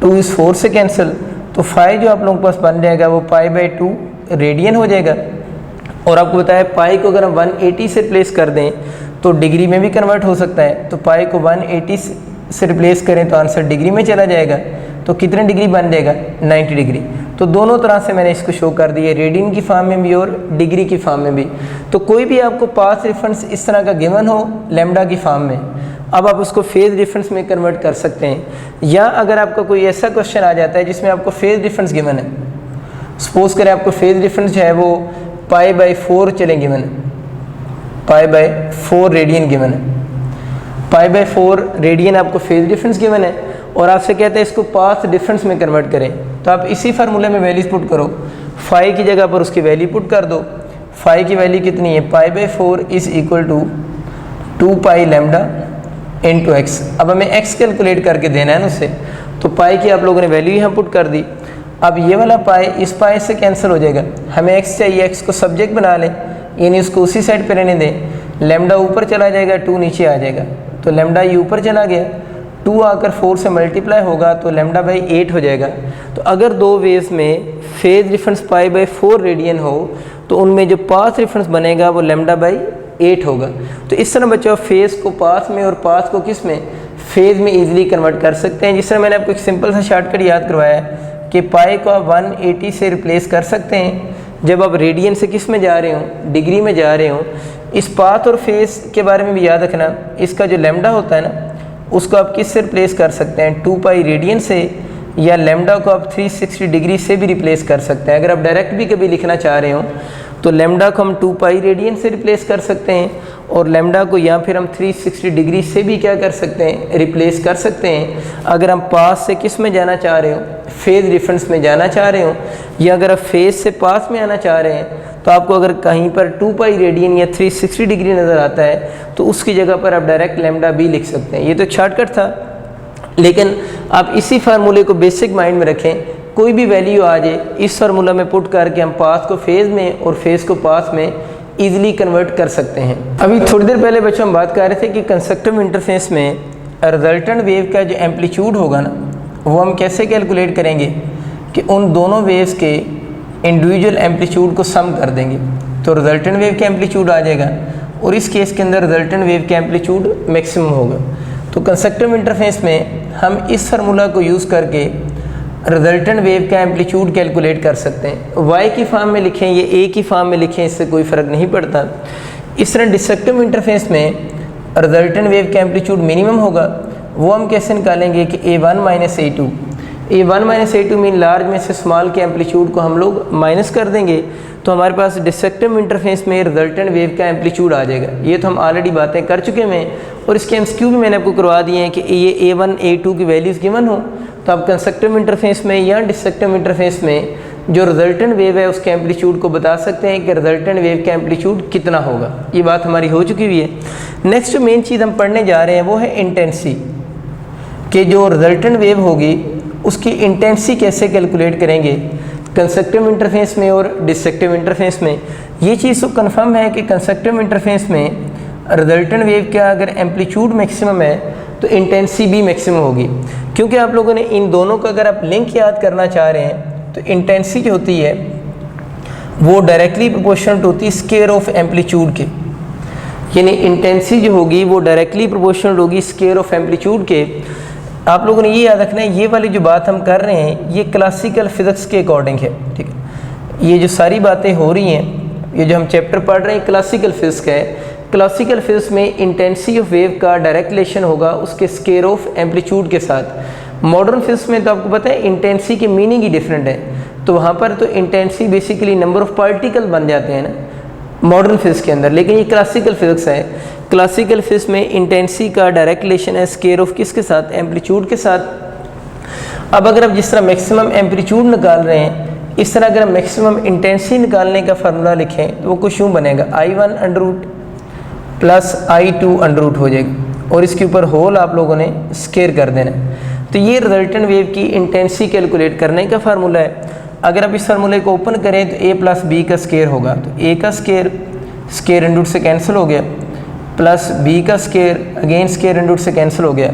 2 इस 4 से कैंसिल, तो फाई जो आप लोगों के पास बन जाएगा वो पाई बाई 2 रेडियन हो जाएगा। और आपको बताया पाई को अगर हम 180 से रिप्लेस कर दें तो डिग्री में भी कन्वर्ट हो सकता है, तो पाई को 180 से रिप्लेस करें तो आंसर डिग्री में चला जाएगा, तो कितने डिग्री बन जाएगा 90 डिग्री। तो दोनों तरह से मैंने इसको शो कर दिया, रेडियन की फॉर्म में भी और डिग्री की फॉर्म में भी। तो कोई भी आपको पास रेफरेंस इस तरह का गिवन हो लैम्डा की फॉर्म में, अब आप उसको फेज डिफरेंस में कन्वर्ट कर सकते हैं। या अगर आपका कोई ऐसा क्वेश्चन आ जाता है जिसमें आपको फेज डिफरेंस गिवन है, सपोज करें आपको फेज डिफरेंस जो है वो पाई बाई 4 चले गिवन है, पाई बाई 4 रेडियन गिवन है, पाई बाई 4 रेडियन आपको फेज डिफरेंस गिवन है और आपसे कहते हैं इसको पाथ डिफरेंस में कन्वर्ट करें, तो आप इसी फार्मूले में वैल्यूज पुट करो, फाई की जगह पर उसकी वैल्यू पुट कर दो। फाई की वैल्यू कितनी है, pi by 4 is equal to 2 pi lambda into x. अब हमें एक्स कैलकुलेट करके देना है ना उससे, तो पाई की आप लोगों ने वैल्यू यहाँ पुट कर दी। अब ये वाला पाई इस पाई से कैंसिल हो जाएगा, हमें एक्स चाहिए, एक्स को सब्जेक्ट बना लें, यानी उसको उसी साइड पर रहने दें। लैम्डा ऊपर चला जाएगा, 2 नीचे आ जाएगा, तो लैम्डा ये ऊपर चला गया, 2 आकर 4 से मल्टीप्लाई होगा तो लैम्डा बाई 8 हो जाएगा। तो अगर दो वेव्स में phase difference pi by 4 radian हो तो उनमें जो पाथ डिफरेंस बनेगा वो लैम्डा बाई 8 होगा। तो इस तरह बच्चों फेज को पाथ में और पाथ को किस में, फेज में इजीली कन्वर्ट कर सकते हैं। जिस तरह मैंने आपको एक सिंपल सा शॉर्टकट याद करवाया है कि पाई को आप 180 से रिप्लेस कर सकते हैं जब आप रेडियन से किस में जा रहे हो, डिग्री में जा रहे हो। इस पाथ और फेज के बारे में भी याद रखना, इसका जो लैम्डा होता है ना उसको आप किस से रिप्लेस कर सकते हैं, 2 पाई रेडियन से, या लैम्डा को आप 360 डिग्री से भी रिप्लेस कर सकते हैं। अगर आप डायरेक्ट भी कभी लिखना चाह रहे हो तो लैम्डा को हम 2 पाई रेडियन से रिप्लेस कर सकते हैं और लैम्डा को या फिर हम 360 डिग्री से भी क्या कर सकते हैं, रिप्लेस कर सकते हैं। अगर हम पास से किस में जाना चाह रहे हो, फेज डिफरेंस में जाना चाह रहे हो, या अगर आप फेज से पास में आना चाह रहे हैं तो आपको अगर कहीं पर 2 पाई रेडियन या 360 डिग्री नज़र आता है तो उसकी जगह पर आप डायरेक्ट लैम्डा भी लिख सकते हैं। ये तो शॉर्टकट था, लेकिन आप इसी फार्मूले को बेसिक माइंड में रखें, कोई भी वैल्यू आ जाए इस फार्मूला में पुट करके हम पाथ को फेज में और फेज को पाथ में ईजिली कन्वर्ट कर सकते हैं। अभी थोड़ी देर पहले बच्चों हम बात कर रहे थे कि कंस्ट्रक्टिव इंटरफेस में रिजल्टेंट वेव का जो एम्पलीट्यूड होगा ना वो हम कैसे कैलकुलेट करेंगे कि उन दोनों वेव्स के इंडिविजुअल एम्पलीट्यूड को सम कर देंगे तो रिजल्टेंट वेव का एम्पलीट्यूड आ जाएगा और इस केस के अंदर रिजल्टेंट वेव का एम्पलीट्यूड मैक्सिमम होगा। तो कंस्ट्रक्टिव इंटरफेस में हम इस फार्मूला को यूज़ करके रिजल्टेंट वेव का एम्पलीट्यूड कैलकुलेट कर सकते हैं। वाई की फॉर्म में लिखें या ए की फॉर्म में लिखें, इससे कोई फ़र्क नहीं पड़ता। इस तरह डिस्ट्रक्टिव इंटरफेस में रिजल्टेंट वेव का एम्पलीट्यूड मिनिमम होगा, वो हम कैसे निकालेंगे कि A1 minus A2, A1 minus A2 mean large में से स्मॉल के एम्पलीट्यूड को हम लोग माइनस कर देंगे तो हमारे पास डिस्ट्रक्टिव इंटरफेस में रिजल्टेंट वेव का एम्पलीट्यूड आ जाएगा। ये तो हम ऑलरेडी बातें कर चुके हैं और इसके MCQ भी मैंने आपको करवा दिए हैं कि ये A1 A2 की वैल्यूज़ गिवन हो तो आप कंस्ट्रक्टिव इंटरफेस में या डिस्ट्रक्टिव इंटरफेस में जो रिजल्टेंट वेव है उसके एम्पलीट्यूड को बता सकते हैं कि रिजल्टेंट वेव का एम्पलीट्यूड कितना होगा। ये बात हमारी हो चुकी हुई है। नेक्स्ट जो मेन चीज़ हम पढ़ने जा रहे हैं वो है इंटेंसिटी, कि जो रिजल्टेंट वेव होगी उसकी इंटेंसिटी कैसे कैलकुलेट करेंगे कंस्ट्रक्टिव इंटरफेस में और डिस्ट्रक्टिव इंटरफेस में। ये चीज़ तो कन्फर्म है कि कंस्ट्रक्टिव इंटरफेस में रिजल्टेंट वेव का अगर एम्पलीट्यूड मैक्सिमम है तो इंटेंसिटी भी मैक्सिमम होगी, क्योंकि आप लोगों ने इन दोनों का अगर आप लिंक याद करना चाह रहे हैं तो इंटेंसिटी जो होती है वो डायरेक्टली प्रोपोर्शनल होती है स्केयर ऑफ एम्पलीट्यूड के, यानी इंटेंसिटी जो होगी वो डायरेक्टली प्रोपोर्शनल होगी स्केयर ऑफ एम्पलीट्यूड के। आप लोगों ने ये याद रखना है, ये वाली जो बात हम कर रहे हैं ये क्लासिकल फिजिक्स के अकॉर्डिंग है, ठीक है। ये जो सारी बातें हो रही हैं, ये जो हम चैप्टर पढ़ रहे हैं क्लासिकल फिजिक्स का है। क्लासिकल फिजिक्स में इंटेंसिटी ऑफ वेव का डायरेक्ट रिलेशन होगा उसके स्केयर ऑफ एम्पलीट्यूड के साथ। मॉडर्न फिजिक्स में तो आपको पता है इंटेंसिटी की मीनिंग ही डिफरेंट है, तो वहाँ पर तो intensity basically number of particle बन जाते हैं ना मॉडर्न फिजिक्स के अंदर, लेकिन ये क्लासिकल फिजिक्स है। क्लासिकल फिजिक्स में इंटेंसिटी का डायरेक्ट रिलेशन है स्केयर ऑफ किसके साथ, एम्पलीट्यूड के साथ। अब अगर आप जिस तरह मैक्सिमम एम्पलीट्यूड निकाल रहे हैं इस तरह अगर मैक्सिमम इंटेंसिटी निकालने का फार्मूला लिखें तो वो कुछ यूँ बनेगा, I1 under root plus I2 under root हो जाएगी और इसके ऊपर होल आप लोगों ने स्केयर कर देना है। तो ये रिजल्टेंट वेव की इंटेंसिटी कैलकुलेट करने का फार्मूला है। अगर आप इस फार्मूले को ओपन करें तो A प्लस B का स्केयर होगा, तो A का स्केयर अंडर रूट से कैंसिल हो गया, प्लस बी का square, again square under root से कैंसिल हो गया,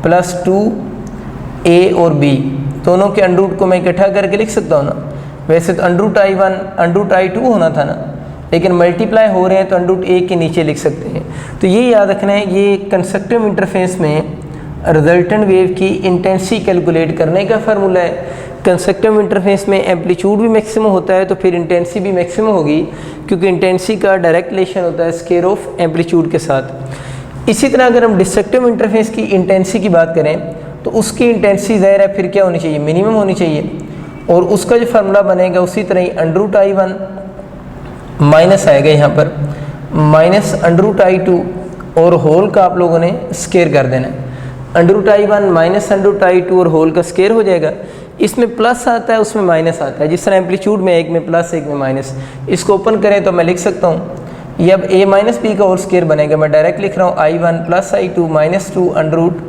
प्लस 2a और b दोनों के अंडर रूट को मैं इकट्ठा करके लिख सकता हूँ ना। वैसे तो under root I1 under root I2 होना था ना, लेकिन मल्टीप्लाई हो रहे हैं तो अंडर रूट a के नीचे लिख सकते हैं। तो ये याद रखना है, ये कंस्ट्रक्टिव इंटरफेस में रिजल्टेंट वेव की इंटेंसिटी कैलकुलेट करने का फार्मूला है। कंस्ट्रक्टिव इंटरफेस में एम्पलीट्यूड भी मैक्सिमम होता है तो फिर इंटेंसिटी भी मैक्सिमम होगी, क्योंकि इंटेंसिटी का डायरेक्ट रिलेशन होता है स्केयर ऑफ एम्पलीट्यूड के साथ। इसी तरह अगर हम डिस्ट्रक्टिव इंटरफेस की इंटेंसिटी की बात करें तो उसकी इंटेंसिटी ज़ाहिर है फिर क्या होनी चाहिए, मिनिमम होनी चाहिए, और उसका जो फार्मूला बनेगा उसी तरह ही अंडर रूट I1 माइनस आएगा यहाँ पर, माइनस अंडर रूट I2 और होल का आप लोगों ने स्केयर कर देना है। Under root I1 minus under root I2 और होल का स्केयर हो जाएगा। इसमें प्लस आता है, उसमें माइनस आता है, जिस तरह एम्पलीट्यूड में एक में प्लस एक में माइनस। इसको ओपन करें तो मैं लिख सकता हूँ ये अब a माइनस बी का और स्केयर बनेगा। मैं डायरेक्ट लिख रहा हूँ I1 plus I2 minus 2 under root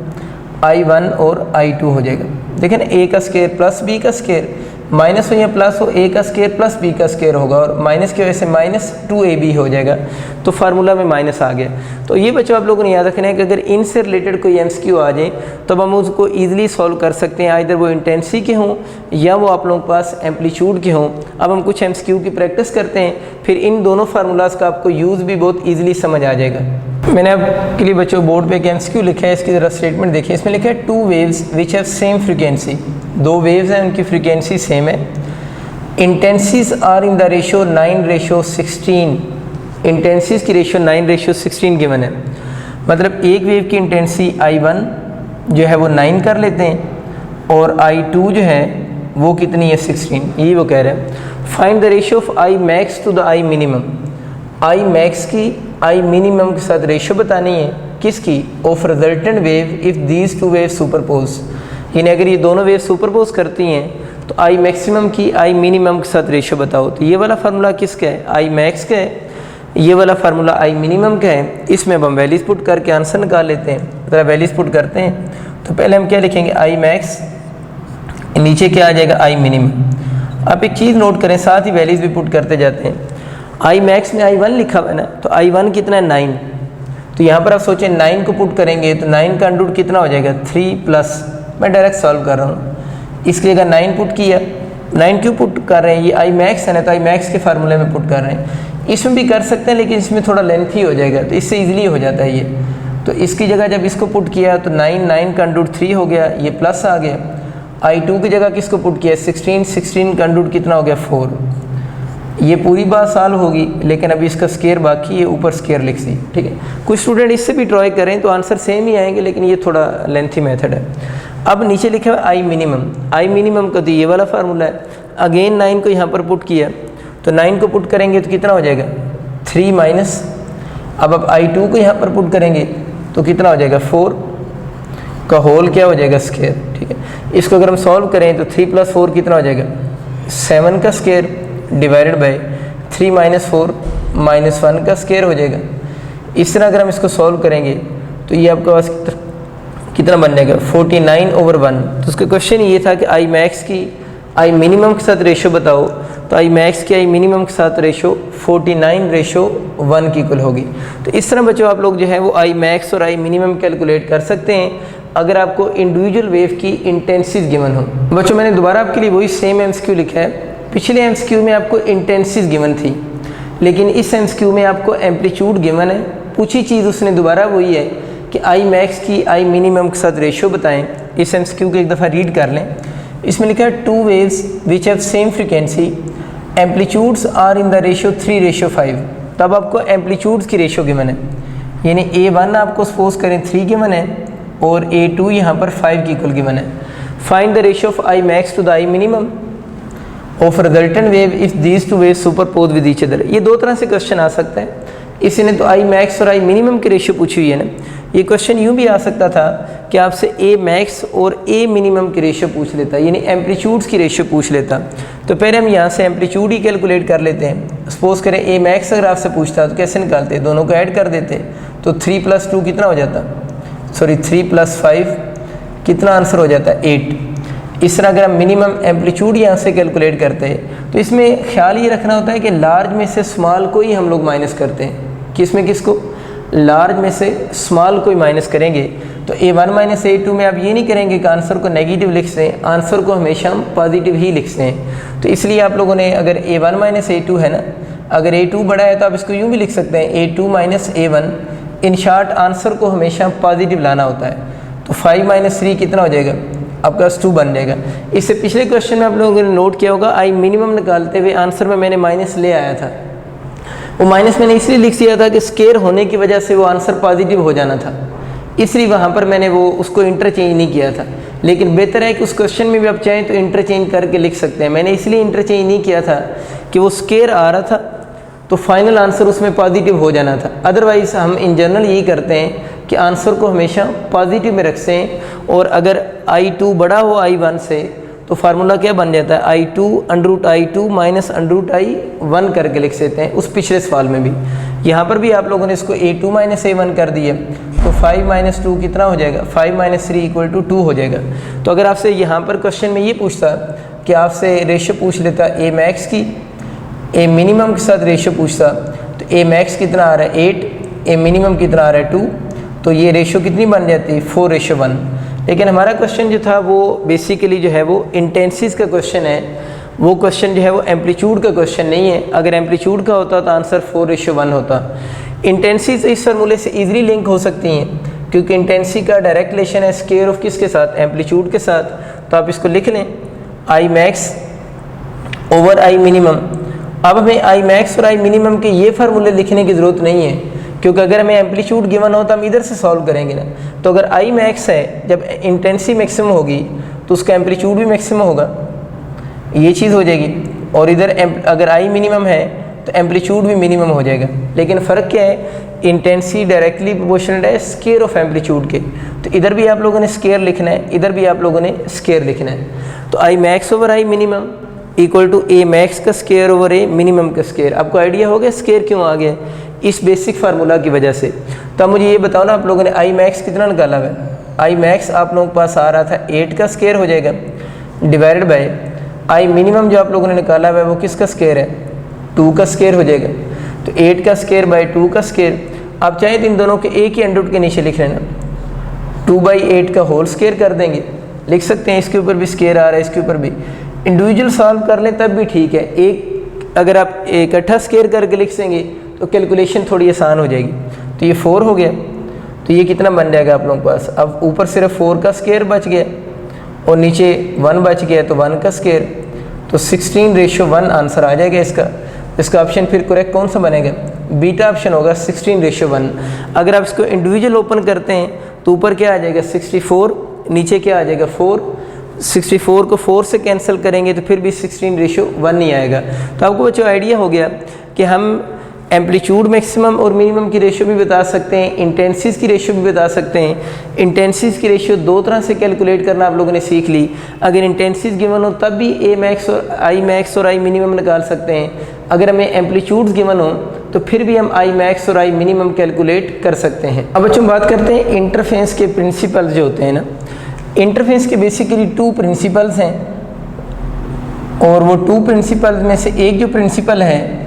I1 और I2 हो जाएगा। देखें ना, a का स्केयर प्लस b का स्केयर, माइनस हो या प्लस हो, a का स्केयर प्लस b का स्केयर होगा, और माइनस की वजह से माइनस 2ab हो जाएगा। तो फार्मूला में माइनस आ गया। तो ये बच्चों आप लोगों ने याद रखना है कि अगर इनसे रिलेटेड कोई MCQ आ जाए तो हम उसको ईजिली सॉल्व कर सकते हैं, आइदर वो इंटेंसिटी के हों या वो आप लोगों के पास एम्पलीट्यूड के हों। अब हम कुछ MCQ की प्रैक्टिस करते हैं, फिर इन दोनों फार्मूलाज का आपको यूज़ भी बहुत ईजिली समझ आ जाएगा। मैंने आपके लिए बच्चों बोर्ड पे एक MCQ लिखा है, इसकी ज़रा स्टेटमेंट देखिए। इसमें लिखा है 2 waves which have same frequency, 2 waves हैं उनकी फ्रीक्वेंसी सेम है। Intensities are in the ratio 9:16, intensities की रेशियो 9:16 गिवन है। मतलब एक वेव की इंटेंसिटी I1 जो है वो 9 कर लेते हैं और I2 जो है वो कितनी है 16, यही वो कह रहे हैं। Find the ratio of I max to the I minimum, I max की I मिनिमम के साथ रेशियो बतानी है, किसकी, of resultant wave if these 2 wave superpose, यानी अगर ये दोनों वेव सुपरपोज करती हैं तो I मैक्सिमम की I मिनिमम के साथ रेशियो बताओ। तो ये वाला फार्मूला किसका है, I मैक्स का है, ये वाला फार्मूला I मिनिमम का है। इसमें अब हम वैल्यूज पुट करके आंसर निकाल लेते हैं। ज़रा वैल्यूज पुट करते हैं तो पहले हम क्या लिखेंगे, I मैक्स, नीचे क्या आ जाएगा I मिनिमम। आप एक चीज़ नोट करें, साथ ही वैल्यूज भी पुट करते जाते हैं। I मैक्स में I1 लिखा हुआ है ना, तो I1 कितना है 9, तो यहाँ पर आप सोचें 9 को पुट करेंगे तो 9 का अंडर रूट कितना हो जाएगा 3 प्लस, मैं डायरेक्ट सॉल्व कर रहा हूँ, इसकी जगह 9 पुट किया। 9 क्यों पुट कर रहे हैं, ये I मैक्स है ना, तो I मैक्स के फार्मूले में पुट कर रहे हैं। इसमें भी कर सकते हैं लेकिन इसमें थोड़ा लेंथी हो जाएगा, तो इससे ईजिली हो जाता है ये। तो इसकी जगह जब इसको पुट किया तो 9 का अंडर रूट 3 हो गया, ये प्लस आ गया। I2 की जगह किसको पुट किया 16 का अंडर रूट कितना हो गया 4। ये पूरी बात सॉल्व होगी, लेकिन अभी इसका स्केयर बाकी है, ऊपर स्केयर लिख दी, ठीक है। कुछ स्टूडेंट इससे भी ट्राई करें तो आंसर सेम ही आएंगे, लेकिन ये थोड़ा लेंथी मेथड है। अब नीचे लिखा हुआ I मिनिमम, I मिनिमम का तो ये वाला फार्मूला है। अगेन 9 को यहाँ पर पुट किया तो 9 को पुट करेंगे तो कितना हो जाएगा 3 माइनस, अब I2 को यहाँ पर पुट करेंगे तो कितना हो जाएगा 4 का होल क्या हो जाएगा स्केयर, ठीक है। इसको अगर हम सॉल्व करें तो 3 + 4 कितना हो जाएगा 7 का स्केयर डिवाइडेड बाय 3 - 4 -1 का स्केयर हो जाएगा। इस तरह अगर हम इसको सॉल्व करेंगे तो ये आपके पास कितना बन जाएगा 49/1। तो उसका क्वेश्चन ये था कि I मैक्स की I मिनिमम के साथ रेशो बताओ, तो I मैक्स की I मिनिमम के साथ रेशो 49:1 की इक्वल होगी। तो इस तरह बच्चों आप लोग जो है वो I मैक्स और I मिनिमम कैलकुलेट कर सकते हैं अगर आपको इंडिविजुअल वेव की इंटेंसिटी गिवन हो। बच्चों मैंने दोबारा आपके लिए वही सेम MCQ लिखा है। पिछले MCQ में आपको इंटेंसिटी गिवन थी, लेकिन इस MCQ में आपको एम्पलीट्यूड गिवन है। पूछी चीज़ उसने दोबारा वही है कि I मैक्स की I मिनिमम के साथ रेशियो बताएं। इस MCQ को एक दफ़ा रीड कर लें। इसमें लिखा है 2 waves which have same frequency, amplitudes are in the ratio 3:5। तब आपको एम्पलीट्यूड्स की रेशियो गिवन है, यानी A1 आपको सपोज करें 3 गिवन है और A2 यहाँ पर 5 की इक्वल गिवन है। Find the ratio of I max to the I minimum of resultant wave if these 2 wave superpose with each other. ये दो तरह से क्वेश्चन आ सकता है। इसने तो I मैक्स और I मिनिमम की रेशियो पूछी हुई है ना। ये क्वेश्चन यूँ भी आ सकता था कि आपसे A मैक्स और A मिनिमम की रेशियो पूछ लेता, यानी एम्पलीट्यूड्स की रेशियो पूछ लेता। तो पहले हम यहाँ से एम्पलीट्यूड ही कैलकुलेट कर लेते हैं। सपोज करें A मैक्स अगर आपसे पूछता तो कैसे निकालते, दोनों को ऐड कर देते तो 3 + 2 कितना हो जाता, सॉरी 3 + 5 कितना आंसर हो जाता 8। इस तरह अगर हम मिनिमम एम्पलीट्यूड यहाँ से कैलकुलेट करते हैं तो इसमें ख्याल ये रखना होता है कि लार्ज में से स्मॉल को ही हम लोग माइनस करते हैं। किस में किसको, लार्ज में से स्मॉल को माइनस करेंगे तो A1 माइनस A2 में आप ये नहीं करेंगे कि आंसर को नेगेटिव लिख दें, आंसर को हमेशा हम पॉजिटिव ही लिख दें। तो इसलिए आप लोगों ने अगर A1 माइनस A2 है ना, अगर A2 बड़ा है तो आप इसको यूँ भी लिख सकते हैं A2 minus A1। In short answer को हमेशा पॉजिटिव लाना होता है। तो 5 माइनस 3 कितना हो जाएगा, आपका 2 बन जाएगा। इससे पिछले क्वेश्चन में आप लोगों ने नोट किया होगा आई मिनिमम निकालते हुए आंसर में मैंने माइनस ले आया था। वो माइनस मैंने इसलिए लिख दिया था कि स्केयर होने की वजह से वो आंसर पॉजिटिव हो जाना था, इसलिए वहाँ पर मैंने वो उसको इंटरचेंज नहीं किया था। लेकिन बेहतर है कि उस क्वेश्चन में भी आप चाहें तो इंटरचेंज करके लिख सकते हैं। मैंने इसलिए इंटरचेंज नहीं किया था कि वो स्केयर आ रहा था तो फाइनल आंसर उसमें पॉजिटिव हो जाना था। अदरवाइज़ हम इन जनरल यही करते हैं कि आंसर को हमेशा पॉजिटिव में रखते हैं, और अगर I2 बड़ा हो I1 से तो फार्मूला क्या बन जाता है, I2 under I2 minus under I1 करके लिख सकते हैं। उस पिछले सवाल में भी, यहाँ पर भी आप लोगों ने इसको A2 माइनस A1 कर दिया तो 5 माइनस 2 कितना हो जाएगा, 5 माइनस 3 इक्वल टू 2 हो जाएगा। तो अगर आपसे यहाँ पर क्वेश्चन में ये पूछता कि आपसे रेशियो पूछ लेता A मैक्स की A मिनिमम के साथ रेशियो पूछता, तो A मैक्स कितना आ रहा है 8, A मिनिमम कितना आ रहा है 2, तो ये रेशियो कितनी बन जाती है 4:1। लेकिन हमारा क्वेश्चन जो था वो बेसिकली जो है वो इंटेंसिस का क्वेश्चन है, वो क्वेश्चन जो है वो एम्पलीट्यूड का क्वेश्चन नहीं है। अगर एम्पलीट्यूड का होता तो आंसर 4:1 होता। इंटेंसिस इस फार्मूले से ईजिली लिंक हो सकती हैं क्योंकि इंटेंसी का डायरेक्ट रिलेशन है स्केयर ऑफ किसके साथ, एम्पलीट्यूड के साथ। तो आप इसको लिख लें आई मैक्स ओवर आई मिनिमम। अब हमें आई मैक्स और आई मिनिमम के ये फार्मूले लिखने की ज़रूरत नहीं है क्योंकि अगर हमें एम्पलीट्यूड गिवन हो तो हम इधर से सॉल्व करेंगे ना। तो अगर आई मैक्स है, जब इंटेंसी मैक्सिमम होगी तो उसका एम्पलीट्यूड भी मैक्सिमम होगा, ये चीज़ हो जाएगी। और इधर अगर आई मिनिमम है तो एम्पलीट्यूड भी मिनिमम हो जाएगा। लेकिन फ़र्क क्या है, इंटेंसी डायरेक्टली प्रोपोर्शनल है स्केयर ऑफ एम्पलीट्यूड के। तो इधर भी आप लोगों ने स्केयर लिखना है, इधर भी आप लोगों ने स्केयर लिखना है। तो I max over I minimum equal to A max का स्केयर ओवर ए मिनिमम का स्केयर। आपको आइडिया हो गया स्केयर क्यों आ गया, इस बेसिक फार्मूला की वजह से। तो अब मुझे ये बताओ ना, आप लोगों ने आई मैक्स कितना निकाला हुआ है, आई मैक्स आप लोगों के पास आ रहा था 8 का स्केयर हो जाएगा डिवाइडेड बाय आई मिनिमम जो आप लोगों ने निकाला हुआ है वो किसका स्केयर है, 2 का स्केयर हो जाएगा। तो 8 का स्केयर बाय 2 का स्केयर, आप चाहें तो इन दोनों के एक ही अंडर रूट के नीचे लिख लेना, 2/8 का होल स्केयर कर देंगे, लिख सकते हैं। इसके ऊपर भी स्केयर आ रहा है, इसके ऊपर भी इंडिविजुअल सॉल्व कर लें तब भी ठीक है। एक अगर आप इकट्ठा स्केयर करके लिख देंगे तो कैलकुलेशन थोड़ी आसान हो जाएगी। तो ये 4 हो गया, तो ये कितना बन जाएगा आप लोगों के पास, अब ऊपर सिर्फ 4 का स्केयर बच गया और नीचे 1 बच गया तो 1 का स्केयर, तो 16:1 आंसर आ जाएगा इसका। इसका ऑप्शन फिर करेक्ट कौन सा बनेगा, बीटा ऑप्शन होगा 16:1। अगर आप इसको इंडिविजुअल ओपन करते हैं तो ऊपर क्या आ जाएगा 64, नीचे क्या आ जाएगा 4, 64 को 4 से कैंसिल करेंगे तो फिर भी 16:1 नहीं आएगा। तो आपको बच्चों आइडिया हो गया कि हम एम्पलीट्यूड मैक्सिमम और मिनिमम की रेशियो भी बता सकते हैं, इंटेंसिस की रेशियो भी बता सकते हैं। इंटेंसिस की रेशियो 2 तरह से कैलकुलेट करना आप लोगों ने सीख ली। अगर इंटेंसिस गिवन हो तब भी ए मैक्स और आई मिनिमम निकाल सकते हैं। अगर हमें एम्पलीट्यूड्स गिवन हो तो फिर भी हम आई मैक्स और आई मिनिमम कैलकुलेट कर सकते हैं। अब बच्चों बात करते हैं इंटरफेरेंस के प्रिंसिपल्स जो होते हैं ना। इंटरफेरेंस के बेसिकली 2 प्रिंसिपल्स हैं और वो 2 प्रिंसिपल्स में से एक जो प्रिंसिपल है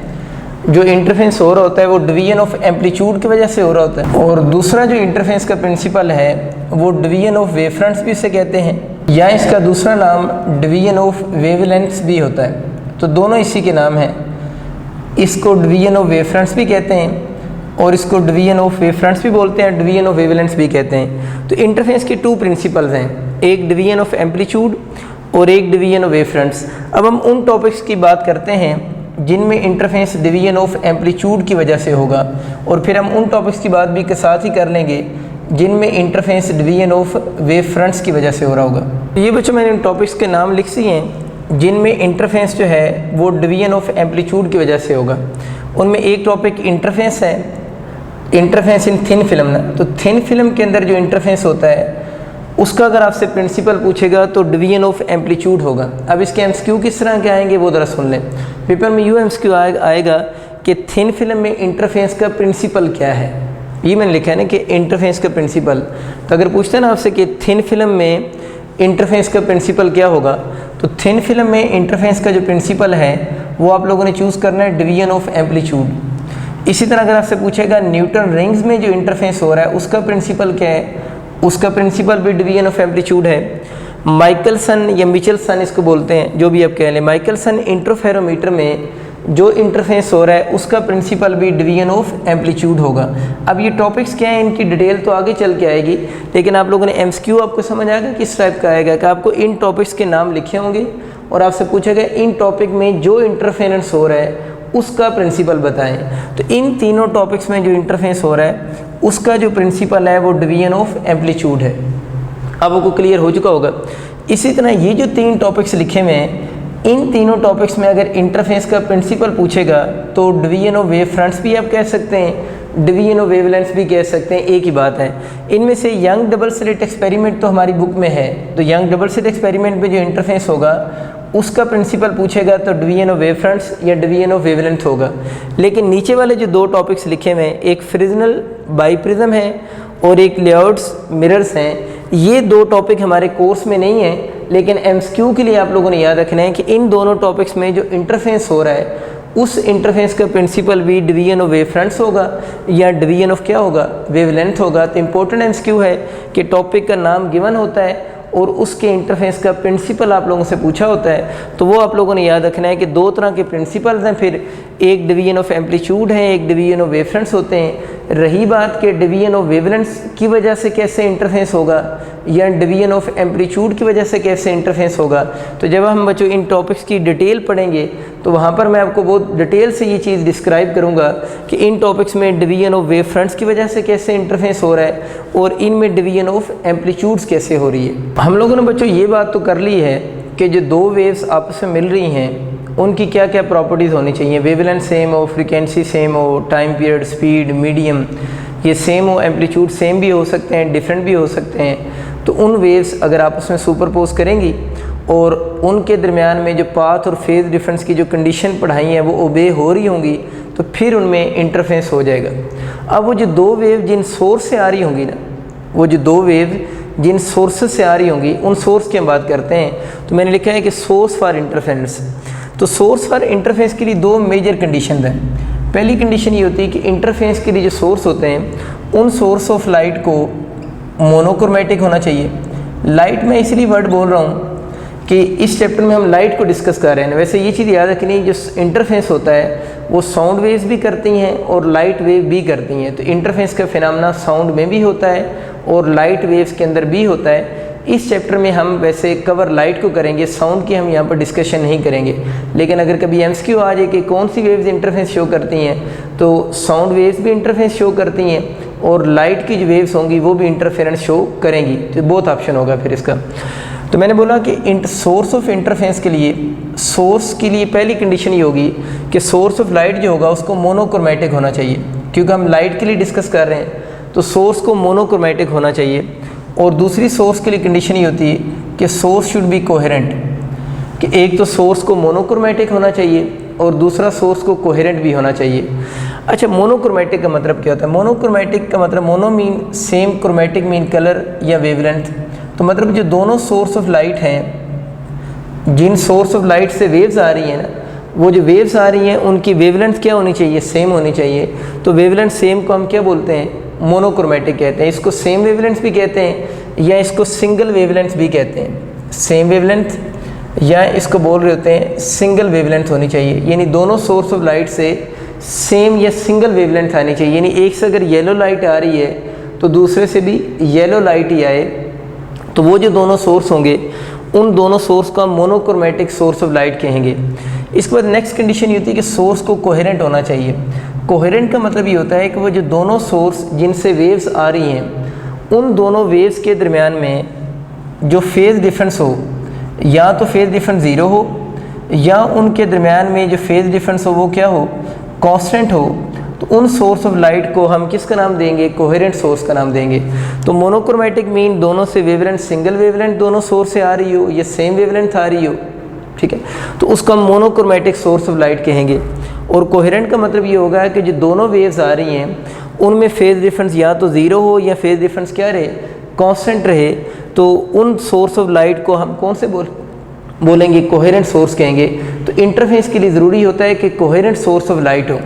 जो इंटरफेरेंस हो रहा होता है वो डिवीजन ऑफ एम्पलीट्यूड की वजह से हो रहा होता है, और दूसरा जो इंटरफेरेंस का प्रिंसिपल है वो डिवीजन ऑफ वेवफ्रंट्स भी इसे कहते हैं, या इसका दूसरा नाम डिवीजन ऑफ वेवलेंथ्स भी होता है। तो दोनों इसी के नाम हैं। इसको डिवीजन ऑफ वेवफ्रंट्स भी कहते हैं और इसको डिवीजन ऑफ वेवफ्रंट्स भी बोलते हैं, डिवीजन ऑफ वेवलेंथ्स भी कहते हैं। तो इंटरफेरेंस के 2 प्रिंसिपल्स हैं, एक डिवीजन ऑफ एम्पलीट्यूड और एक डिवीजन ऑफ वेवफ्रंट्स। अब हम उन टॉपिक्स की बात करते हैं जिनमें इंटरफेरेंस डिवीजन ऑफ एम्पलीट्यूड की वजह से होगा, और फिर हम उन टॉपिक्स की बात भी के साथ ही कर लेंगे जिनमें interference division of wave fronts की वजह से हो रहा होगा। ये बच्चों मैंने इन टॉपिक्स के नाम लिख दिए हैं जिनमें इंटरफेरेंस जो है वो डिवीजन ऑफ एम्पलीट्यूड की वजह से होगा। उनमें एक टॉपिक इंटरफेरेंस है, इंटरफेरेंस इन थिन फिल्म ना। तो थिन फिल्म के अंदर जो इंटरफेरेंस होता है उसका अगर आपसे प्रिंसिपल पूछेगा तो डिवीजन ऑफ एम्पलीट्यूड होगा। अब इसके एमसीक्यू किस तरह के आएंगे वो ज़रा सुन लें। पेपर में यूँ एमसीक्यू आएगा कि थिन फिल्म में इंटरफेरेंस का प्रिंसिपल क्या है, ये मैंने लिखा है ना कि इंटरफेरेंस का प्रिंसिपल। तो अगर पूछते हैं ना आपसे कि थिन फिल्म में इंटरफेरेंस का प्रिंसिपल क्या होगा, तो थिन फिल्म में इंटरफेरेंस का जो प्रिंसिपल है वो आप लोगों ने चूज़ करना है डिवीजन ऑफ एम्पलीट्यूड। इसी तरह अगर आपसे पूछेगा न्यूटन रिंग्स में जो इंटरफेस हो रहा है उसका प्रिंसिपल क्या है, उसका प्रिंसिपल भी डिवीजन ऑफ एम्पलीट्यूड है। माइकलसन या मिचेलसन इसको बोलते हैं, जो भी आप कह लें, माइकलसन इंटरफेरोमीटर में जो इंटरफेस हो रहा है उसका प्रिंसिपल भी डिवीजन ऑफ एम्पलीट्यूड होगा। अब ये टॉपिक्स क्या है, इनकी डिटेल तो आगे चल के आएगी, लेकिन आप लोगों ने एमसीक्यू आपको समझ आएगा किस टाइप का आएगा कि आपको इन टॉपिक्स के नाम लिखे होंगे और आपसे पूछा गया इन टॉपिक में जो इंटरफेरेंस हो रहा है उसका प्रिंसिपल बताएं। तो इन तीनों टॉपिक्स में जो इंटरफेस हो रहा है उसका जो प्रिंसिपल है वो डिवीजन ऑफ एम्पलीट्यूड है। अब आपको क्लियर हो चुका होगा। इसी तरह ये जो 3 टॉपिक्स लिखे हुए हैं, इन तीनों टॉपिक्स में अगर इंटरफेस का प्रिंसिपल पूछेगा तो डिवीजन ऑफ वेव फ्रंट्स भी आप कह सकते हैं, डिवीजन ऑफ वेवलेंथ्स भी कह सकते हैं, एक ही बात है। इनमें से यंग डबल स्लिट एक्सपेरिमेंट तो हमारी बुक में है, तो यंग डबल स्लिट एक्सपेरिमेंट में जो इंटरफेस होगा उसका प्रिंसिपल पूछेगा तो डिवीजन ऑफ वेव फ्रंट्स या डिवीजन ऑफ वेवलेंथ होगा। लेकिन नीचे वाले जो 2 टॉपिक्स लिखे हुए हैं, एक फ्रिजनल बाईप्रिज्म है और एक लेआउट्स मिरर्स हैं, ये 2 टॉपिक हमारे कोर्स में नहीं है, लेकिन एमसीक्यू के लिए आप लोगों ने याद रखना है कि इन दोनों टॉपिक्स में जो इंटरफेस हो रहा है उस इंटरफेस का प्रिंसिपल भी डिवीजन ऑफ वेव फ्रंट्स होगा या डिवीजन ऑफ क्या होगा, वेवलेंथ होगा। तो इम्पोर्टेंट एमसीक्यू है कि टॉपिक का नाम गिवन होता है और उसके इंटरफेस का प्रिंसिपल आप लोगों से पूछा होता है, तो वो आप लोगों ने याद रखना है कि 2 तरह के प्रिंसिपल्स हैं, फिर एक डिवीजन ऑफ एम्पलीट्यूड है, एक डिवीजन ऑफ वेवफ्रंट्स होते हैं। रही बात कि डिवीजन ऑफ वेवलेंथ्स की वजह से कैसे इंटरफेस होगा या डिवीजन ऑफ एम्पलीट्यूड की वजह से कैसे इंटरफेस होगा, तो जब हम बच्चों इन टॉपिक्स की डिटेल पढ़ेंगे तो वहाँ पर मैं आपको बहुत डिटेल से ये चीज़ डिस्क्राइब करूँगा कि इन टॉपिक्स में डिवीजन ऑफ वेव फ्रंट्स की वजह से कैसे इंटरफेस हो रहा है और इनमें डिवीजन ऑफ एम्पलीट्यूड्स कैसे हो रही है। हम लोगों ने बच्चों ये बात तो कर ली है कि जो 2 वेव्स आपस में मिल रही हैं उनकी क्या क्या प्रॉपर्टीज़ होनी चाहिए, वेवलेंथ सेम हो, फ्रीक्वेंसी सेम हो, टाइम पीरियड, स्पीड, मीडियम ये सेम हो, एम्पलीट्यूड सेम भी हो सकते हैं, डिफरेंट भी हो सकते हैं। तो उन वेव्स अगर आप उसमें सुपरपोज करेंगी और उनके दरमियान में जो पाथ और फेज डिफरेंस की जो कंडीशन पढ़ाई है वो ओबे हो रही होंगी तो फिर उनमें इंटरफेस हो जाएगा। अब वो जो 2 वेव जिन सोर्स से आ रही होंगी ना, वो जो 2 वेव जिन सोर्सेस से आ रही होंगी उन सोर्स की हम बात करते हैं। तो मैंने लिखा है कि सोर्स फॉर इंटरफेरेंस। तो सोर्स फॉर इंटरफेस के लिए 2 मेजर कंडीशन हैं। पहली कंडीशन ये होती है कि इंटरफेस के लिए जो सोर्स होते हैं उन सोर्स ऑफ लाइट को मोनोक्रोमेटिक होना चाहिए। लाइट में इसलिए वर्ड बोल रहा हूँ कि इस चैप्टर में हम लाइट को डिस्कस कर रहे हैं। वैसे ये चीज़ याद रखनी, जो इंटरफेस होता है वो साउंड वेव्स भी करती हैं और लाइट वेव भी करती हैं। तो इंटरफेस का फिनोमेना साउंड में भी होता है और लाइट वेव्स के अंदर भी होता है। इस चैप्टर में हम वैसे कवर लाइट को करेंगे, साउंड की हम यहाँ पर डिस्कशन नहीं करेंगे। लेकिन अगर कभी एमसीक्यू आ जाए कि कौन सी वेव्स इंटरफेस शो करती हैं, तो साउंड वेव्स भी इंटरफेस शो करती हैं और लाइट की जो वेव्स होंगी वो भी इंटरफेरेंस शो करेंगी। तो बहुत ऑप्शन होगा फिर इसका। तो मैंने बोला कि सोर्स ऑफ इंटरफेरेंस के लिए, सोर्स के लिए पहली कंडीशन ये होगी कि सोर्स ऑफ लाइट जो होगा उसको मोनोक्रोमेटिक होना चाहिए, क्योंकि हम लाइट के लिए डिस्कस कर रहे हैं तो सोर्स को मोनोक्रोमेटिक होना चाहिए। और दूसरी सोर्स के लिए कंडीशन ये होती है कि सोर्स शुड बी कोहेरेंट, कि एक तो सोर्स को मोनोक्रोमेटिक होना चाहिए और दूसरा सोर्स को कोहेरेंट भी होना चाहिए। अच्छा, मोनोक्रोमेटिक का मतलब क्या होता है? मोनोक्रोमेटिक का मतलब mono mean same, chromatic mean colour या वेवलेंथ। तो मतलब जो दोनों सोर्स ऑफ लाइट हैं, जिन सोर्स ऑफ लाइट से वेव्स आ रही हैं ना, वो जो वेव्स आ रही हैं उनकी वेवलेंथ क्या होनी चाहिए? सेम होनी चाहिए। तो वेवलेंथ सेम को हम क्या बोलते हैं? मोनोक्रोमेटिक कहते हैं। इसको सेम वेवलेंथ भी कहते हैं या इसको सिंगल वेवलेंथ भी कहते हैं। सेम वेवलेंथ या इसको बोल रहे होते हैं सिंगल वेवलेंथ होनी चाहिए, यानी दोनों सोर्स ऑफ लाइट से सेम या सिंगल वेवलेंथ आनी चाहिए। यानी एक से अगर येलो लाइट आ रही है तो दूसरे से भी येलो लाइट ही आए, तो वो जो दोनों सोर्स होंगे उन दोनों सोर्स को हम मोनोक्रोमेटिक सोर्स ऑफ लाइट कहेंगे। इसके बाद नेक्स्ट कंडीशन ये होती है कि सोर्स को कोहेरेंट होना चाहिए। कोहेरेंट का मतलब ये होता है कि वो जो दोनों सोर्स जिनसे वेव्स आ रही हैं उन दोनों वेव्स के दरमियान में जो फेज़ डिफरेंस हो, या तो फेज़ डिफरेंस 0 हो या उनके दरमियान में जो फेज़ डिफरेंस हो वो क्या हो? कांस्टेंट हो। तो उन सोर्स ऑफ लाइट को हम किसका नाम देंगे? कोहेरेंट सोर्स का नाम देंगे। तो मोनोक्रोमेटिक मीन दोनों से वेवलेंथ सिंगल वेवलेंथ दोनों सोर्स से आ रही हो या सेम वेवलेंथ आ रही हो, ठीक है, तो उसको हम मोनोक्रोमेटिक सोर्स ऑफ लाइट कहेंगे। और कोहेरेंट का मतलब ये होगा कि जो दोनों वेव्स आ रही हैं उनमें फेज़ डिफरेंस या तो 0 हो या फेज़ डिफरेंस क्या रहे? कांस्टेंट रहे। तो उन सोर्स ऑफ लाइट को हम कौन से बोलेंगे? कोहेरेंट सोर्स कहेंगे। तो इंटरफेस के लिए ज़रूरी होता है कि कोहेरेंट सोर्स ऑफ लाइट हो।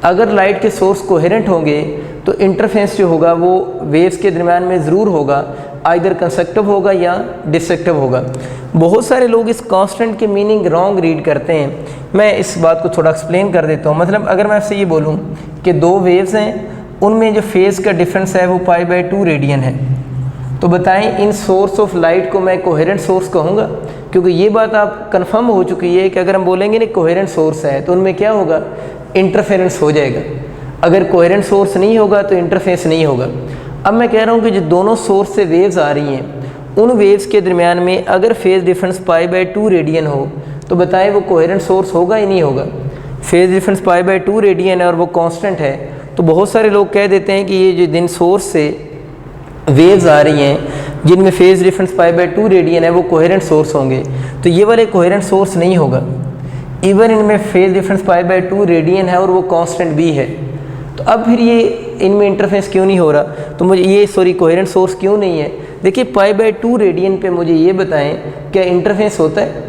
अगर लाइट के सोर्स कोहेरेंट होंगे तो इंटरफेरेंस जो होगा वो वेव्स के दरमियान में ज़रूर होगा, आइदर कंस्ट्रक्टिव होगा या डिस्ट्रक्टिव होगा। बहुत सारे लोग इस कांस्टेंट की मीनिंग रॉन्ग रीड करते हैं। मैं इस बात को थोड़ा एक्सप्लेन कर देता हूँ। मतलब अगर मैं आपसे ये बोलूँ कि दो वेव्स हैं, उनमें जो फेज़ का डिफरेंस है वो π/2 रेडियन है, तो बताएं इन सोर्स ऑफ लाइट को मैं कोहेरेंट सोर्स कहूँगा? क्योंकि ये बात आप कंफर्म हो चुकी है कि अगर हम बोलेंगे ना कोहेरेंट सोर्स है तो उनमें क्या होगा, इंटरफेरेंस हो जाएगा। अगर कोहेरेंट सोर्स नहीं होगा तो इंटरफेरेंस नहीं होगा। अब मैं कह रहा हूँ कि जो दोनों सोर्स से वेव्स आ रही हैं, उन वेव्स के दरमियान में अगर फेज़ डिफरेंस π/2 रेडियन हो तो बताएं वो कोहेरेंट सोर्स होगा ही नहीं होगा। फेज़ डिफरेंस π/2 रेडियन है और वो कांस्टेंट है, तो बहुत सारे लोग कह देते हैं कि ये जो जिन सोर्स से वेव्स आ रही हैं जिनमें फेज़ डिफरेंस π/2 रेडियन है वो कोहेरेंट सोर्स होंगे, तो ये वाले कोहेरेंट सोर्स नहीं होगा। इवन इनमें फेज़ डिफरेंस π/2 रेडियन है और वो कांस्टेंट भी है, तो अब फिर ये इनमें इंटरफेरेंस क्यों नहीं हो रहा, तो मुझे ये कोहेरेंट सोर्स क्यों नहीं है? देखिए π/2 रेडियन पे मुझे ये बताएं क्या इंटरफेरेंस होता है?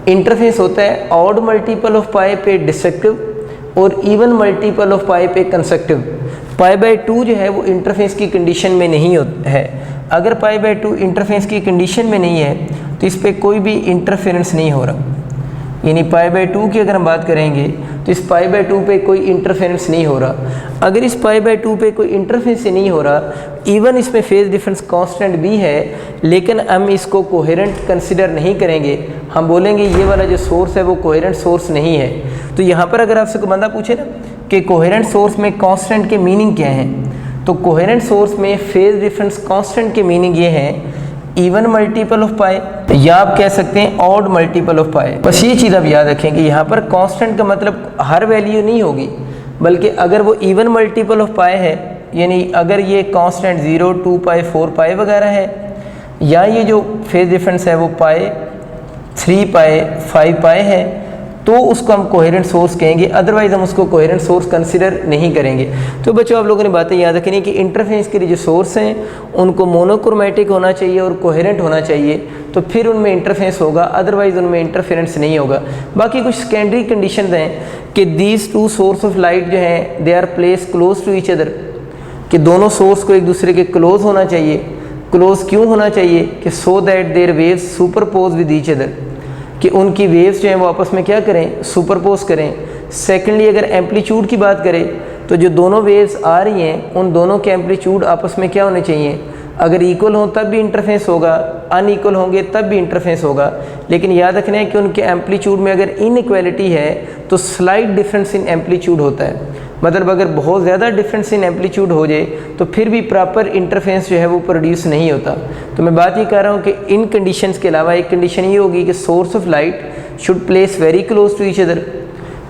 इंटरफेरेंस होता है ऑड मल्टीपल ऑफ पाई पे डिस्ट्रक्टिव और इवन मल्टीपल ऑफ पाई पे कंस्ट्रक्टिव। π/2 जो है वो इंटरफेरेंस की कंडीशन में नहीं है। अगर π/2 इंटरफेरेंस की कंडीशन में नहीं है तो इस पर कोई भी इंटरफेरेंस नहीं हो रहा। यानी π/2 की अगर हम बात करेंगे तो इस π/2 पे कोई इंटरफेरेंस नहीं हो रहा। अगर इस π/2 पे कोई इंटरफेरेंस ही नहीं हो रहा, इवन इसमें फेज़ डिफरेंस कांस्टेंट भी है, लेकिन हम इसको कोहेरेंट कंसिडर नहीं करेंगे। हम बोलेंगे ये वाला जो सोर्स है वो कोहेरेंट सोर्स नहीं है। तो यहाँ पर अगर आपसे कोई बंदा पूछे ना कि कोहेरेंट सोर्स में कांस्टेंट के मीनिंग क्या हैं, तो कोहेरेंट सोर्स में फेज़ डिफरेंस कांस्टेंट के मीनिंग ये हैं इवन मल्टीपल ऑफ पाई, या आप कह सकते हैं ऑड मल्टीपल ऑफ पाई। बस ये चीज़ आप याद रखेंगे, यहाँ पर कांस्टेंट का मतलब हर वैल्यू नहीं होगी, बल्कि अगर वो इवन मल्टीपल ऑफ पाई है, यानी अगर ये कांस्टेंट 0, 2 पाई, 4 पाई वगैरह है, या ये जो फेज़ डिफरेंस है वो पाई, 3 पाई, 5 पाई है, तो उसको हम कोहेरेंट सोर्स कहेंगे। अदरवाइज़ हम उसको कोहेरेंट सोर्स कंसिडर नहीं करेंगे। तो बच्चों आप लोगों ने बातें याद रखनी कि इंटरफेरेंस के लिए जो सोर्स हैं उनको मोनोक्रोमेटिक होना चाहिए और कोहेरेंट होना चाहिए, तो फिर उनमें इंटरफेरेंस होगा, अदरवाइज़ उनमें इंटरफेरेंस नहीं होगा। बाकी कुछ सेकेंडरी कंडीशन हैं कि these two source of light जो हैं they are place close to each other, कि दोनों सोर्स को एक दूसरे के क्लोज होना चाहिए। क्लोज क्यों होना चाहिए? कि so that their waves superpose with each other, कि उनकी वेव्स जो हैं वो आपस में क्या करें, सुपरपोज करें। सेकेंडली अगर एम्पलीट्यूड की बात करें तो जो दोनों वेव्स आ रही हैं उन दोनों के एम्पलीट्यूड आपस में क्या होने चाहिए, अगर इक्वल हो तब भी इंटरफेरेंस होगा, अनइक्वल होंगे तब भी इंटरफेरेंस होगा। लेकिन याद रखना है कि उनके एम्पलीट्यूड में अगर इनइक्वालिटी है तो स्लाइट डिफरेंस इन एम्पलीट्यूड होता है। मतलब अगर बहुत ज़्यादा डिफरेंस इन एम्पलीट्यूड हो जाए तो फिर भी प्रॉपर इंटरफेरेंस जो है वो प्रोड्यूस नहीं होता। तो मैं बात ये कर रहा हूँ कि इन कंडीशंस के अलावा एक कंडीशन ये होगी कि source of light should place very close to each other.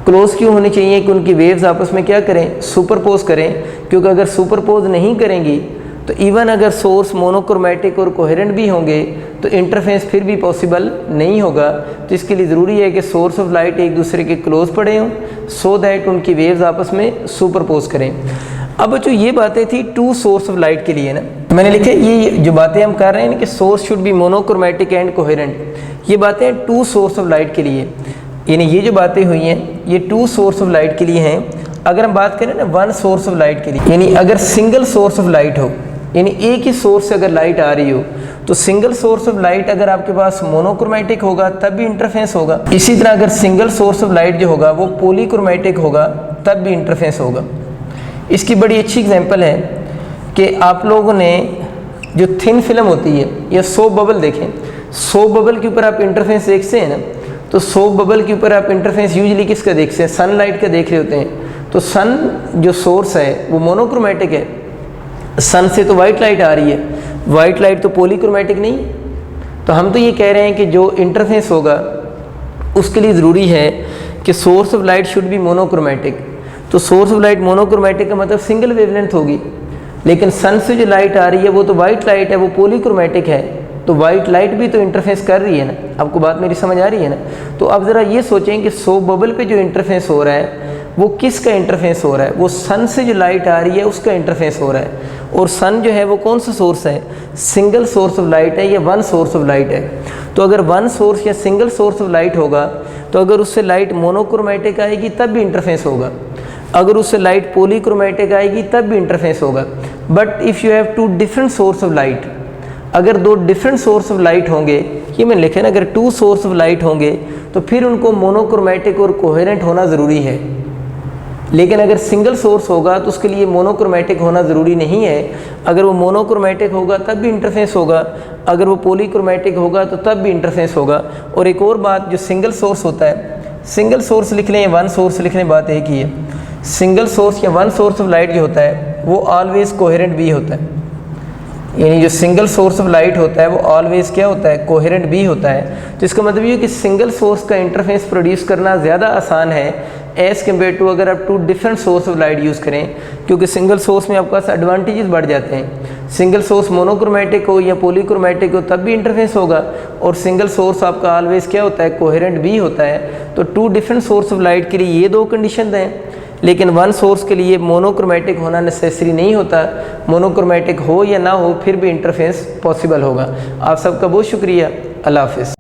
Close क्यों होनी चाहिए? कि उनकी वेव्स आपस में क्या करें, सुपरपोज करें, क्योंकि अगर सुपरपोज नहीं करेंगी तो इवन अगर सोर्स मोनोक्रोमेटिक और कोहेरेंट भी होंगे तो इंटरफेरेंस फिर भी पॉसिबल नहीं होगा। तो इसके लिए ज़रूरी है कि सोर्स ऑफ लाइट एक दूसरे के क्लोज पड़े हों, सो दैट उनकी वेव्स आपस में सुपरपोज करें। अब बच्चों ये बातें थी टू सोर्स ऑफ लाइट के लिए ना, मैंने लिखा ये जो बातें हम कर रहे हैं ना कि source should be monochromatic and coherent, ये बातें टू सोर्स ऑफ लाइट के लिए, यानी ये जो बातें हुई हैं ये टू सोर्स ऑफ लाइट के लिए हैं। अगर हम बात करें ना वन सोर्स ऑफ लाइट के लिए, यानी अगर सिंगल सोर्स ऑफ लाइट हो, यानी एक ही सोर्स से अगर लाइट आ रही हो, तो सिंगल सोर्स ऑफ लाइट अगर आपके पास मोनोक्रोमेटिक होगा तब भी इंटरफेरेंस होगा। इसी तरह अगर सिंगल सोर्स ऑफ लाइट जो होगा वो पॉलीक्रोमेटिक होगा तब भी इंटरफेरेंस होगा। इसकी बड़ी अच्छी एग्जांपल है कि आप लोगों ने जो थिन फिल्म होती है या सोप बबल देखें, सोप बबल के ऊपर आप इंटरफेरेंस देखते हैं ना, तो सोप बबल के ऊपर आप इंटरफेरेंस यूजुअली किसका देखते हैं, सनलाइट का देख रहे होते हैं। तो सन जो सोर्स है वो मोनोक्रोमेटिक है, सन से तो वाइट लाइट आ रही है, वाइट लाइट तो पॉलीक्रोमेटिक नहीं। तो हम तो ये कह रहे हैं कि जो इंटरफेरेंस होगा उसके लिए ज़रूरी है कि source of light should be monochromatic. तो सोर्स ऑफ लाइट मोनोक्रोमेटिक का मतलब सिंगल वेवलेंथ होगी, लेकिन सन से जो लाइट आ रही है वो तो वाइट लाइट है, वो पॉलीक्रोमेटिक है, तो वाइट लाइट भी तो इंटरफेरेंस कर रही है ना। आपको बात मेरी समझ आ रही है ना? तो अब ज़रा ये सोचें कि सोप बबल पे जो इंटरफेरेंस हो रहा है वो किसका इंटरफेरेंस हो रहा है, वो सन से जो लाइट आ रही है उसका इंटरफेरेंस हो रहा है। और सन जो है वो कौन सा सोर्स है, सिंगल सोर्स ऑफ लाइट है या वन सोर्स ऑफ लाइट है। तो अगर वन सोर्स या सिंगल सोर्स ऑफ लाइट होगा तो अगर उससे लाइट मोनोक्रोमेटिक आएगी तब भी इंटरफेरेंस होगा। अगर उससे लाइट पॉलीक्रोमेटिक आएगी तब भी इंटरफेस होगा। But if you have two different source of light, अगर दो डिफरेंट सोर्स ऑफ लाइट होंगे, ये मैंने लिखे ना, अगर टू सोर्स ऑफ लाइट होंगे तो फिर उनको मोनोक्रोमेटिक और कोहेरेंट होना ज़रूरी है। लेकिन अगर सिंगल सोर्स होगा तो उसके लिए मोनोक्रोमेटिक होना ज़रूरी नहीं है। अगर वो मोनोक्रोमेटिक होगा तब भी इंटरफेस होगा, अगर वो पॉलीक्रोमेटिक होगा तो तब भी इंटरफेस होगा। और एक और बात, जो सिंगल सोर्स होता है, सिंगल सोर्स लिख लें या वन सोर्स लिख लें, बात एक ही है। सिंगल सोर्स या वन सोर्स ऑफ लाइट जो होता है वो ऑलवेज कोहेरेंट भी होता है, यानी जो सिंगल सोर्स ऑफ लाइट होता है वो ऑलवेज क्या होता है, कोहेरेंट भी होता है। तो इसका मतलब ये कि सिंगल सोर्स का इंटरफेस प्रोड्यूस करना ज़्यादा आसान है एज़ कम्पेयर टू अगर आप two different source of light use करें, क्योंकि सिंगल सोर्स में आपके पास एडवांटेजेस बढ़ जाते हैं। सिंगल सोर्स मोनोक्रोमेटिक हो या पॉलीक्रोमेटिक हो तब भी इंटरफेस होगा, और सिंगल सोर्स आपका ऑलवेज क्या होता है, कोहेरेंट भी होता है। तो two different source of light के लिए ये दो कंडीशन हैं, लेकिन वन सोर्स के लिए मोनोक्रोमेटिक होना नेसेसरी नहीं होता। मोनोक्रोमेटिक हो या ना हो फिर भी इंटरफेस पॉसिबल होगा। आप सबका बहुत शुक्रिया। अल्लाह हाफ़िज़।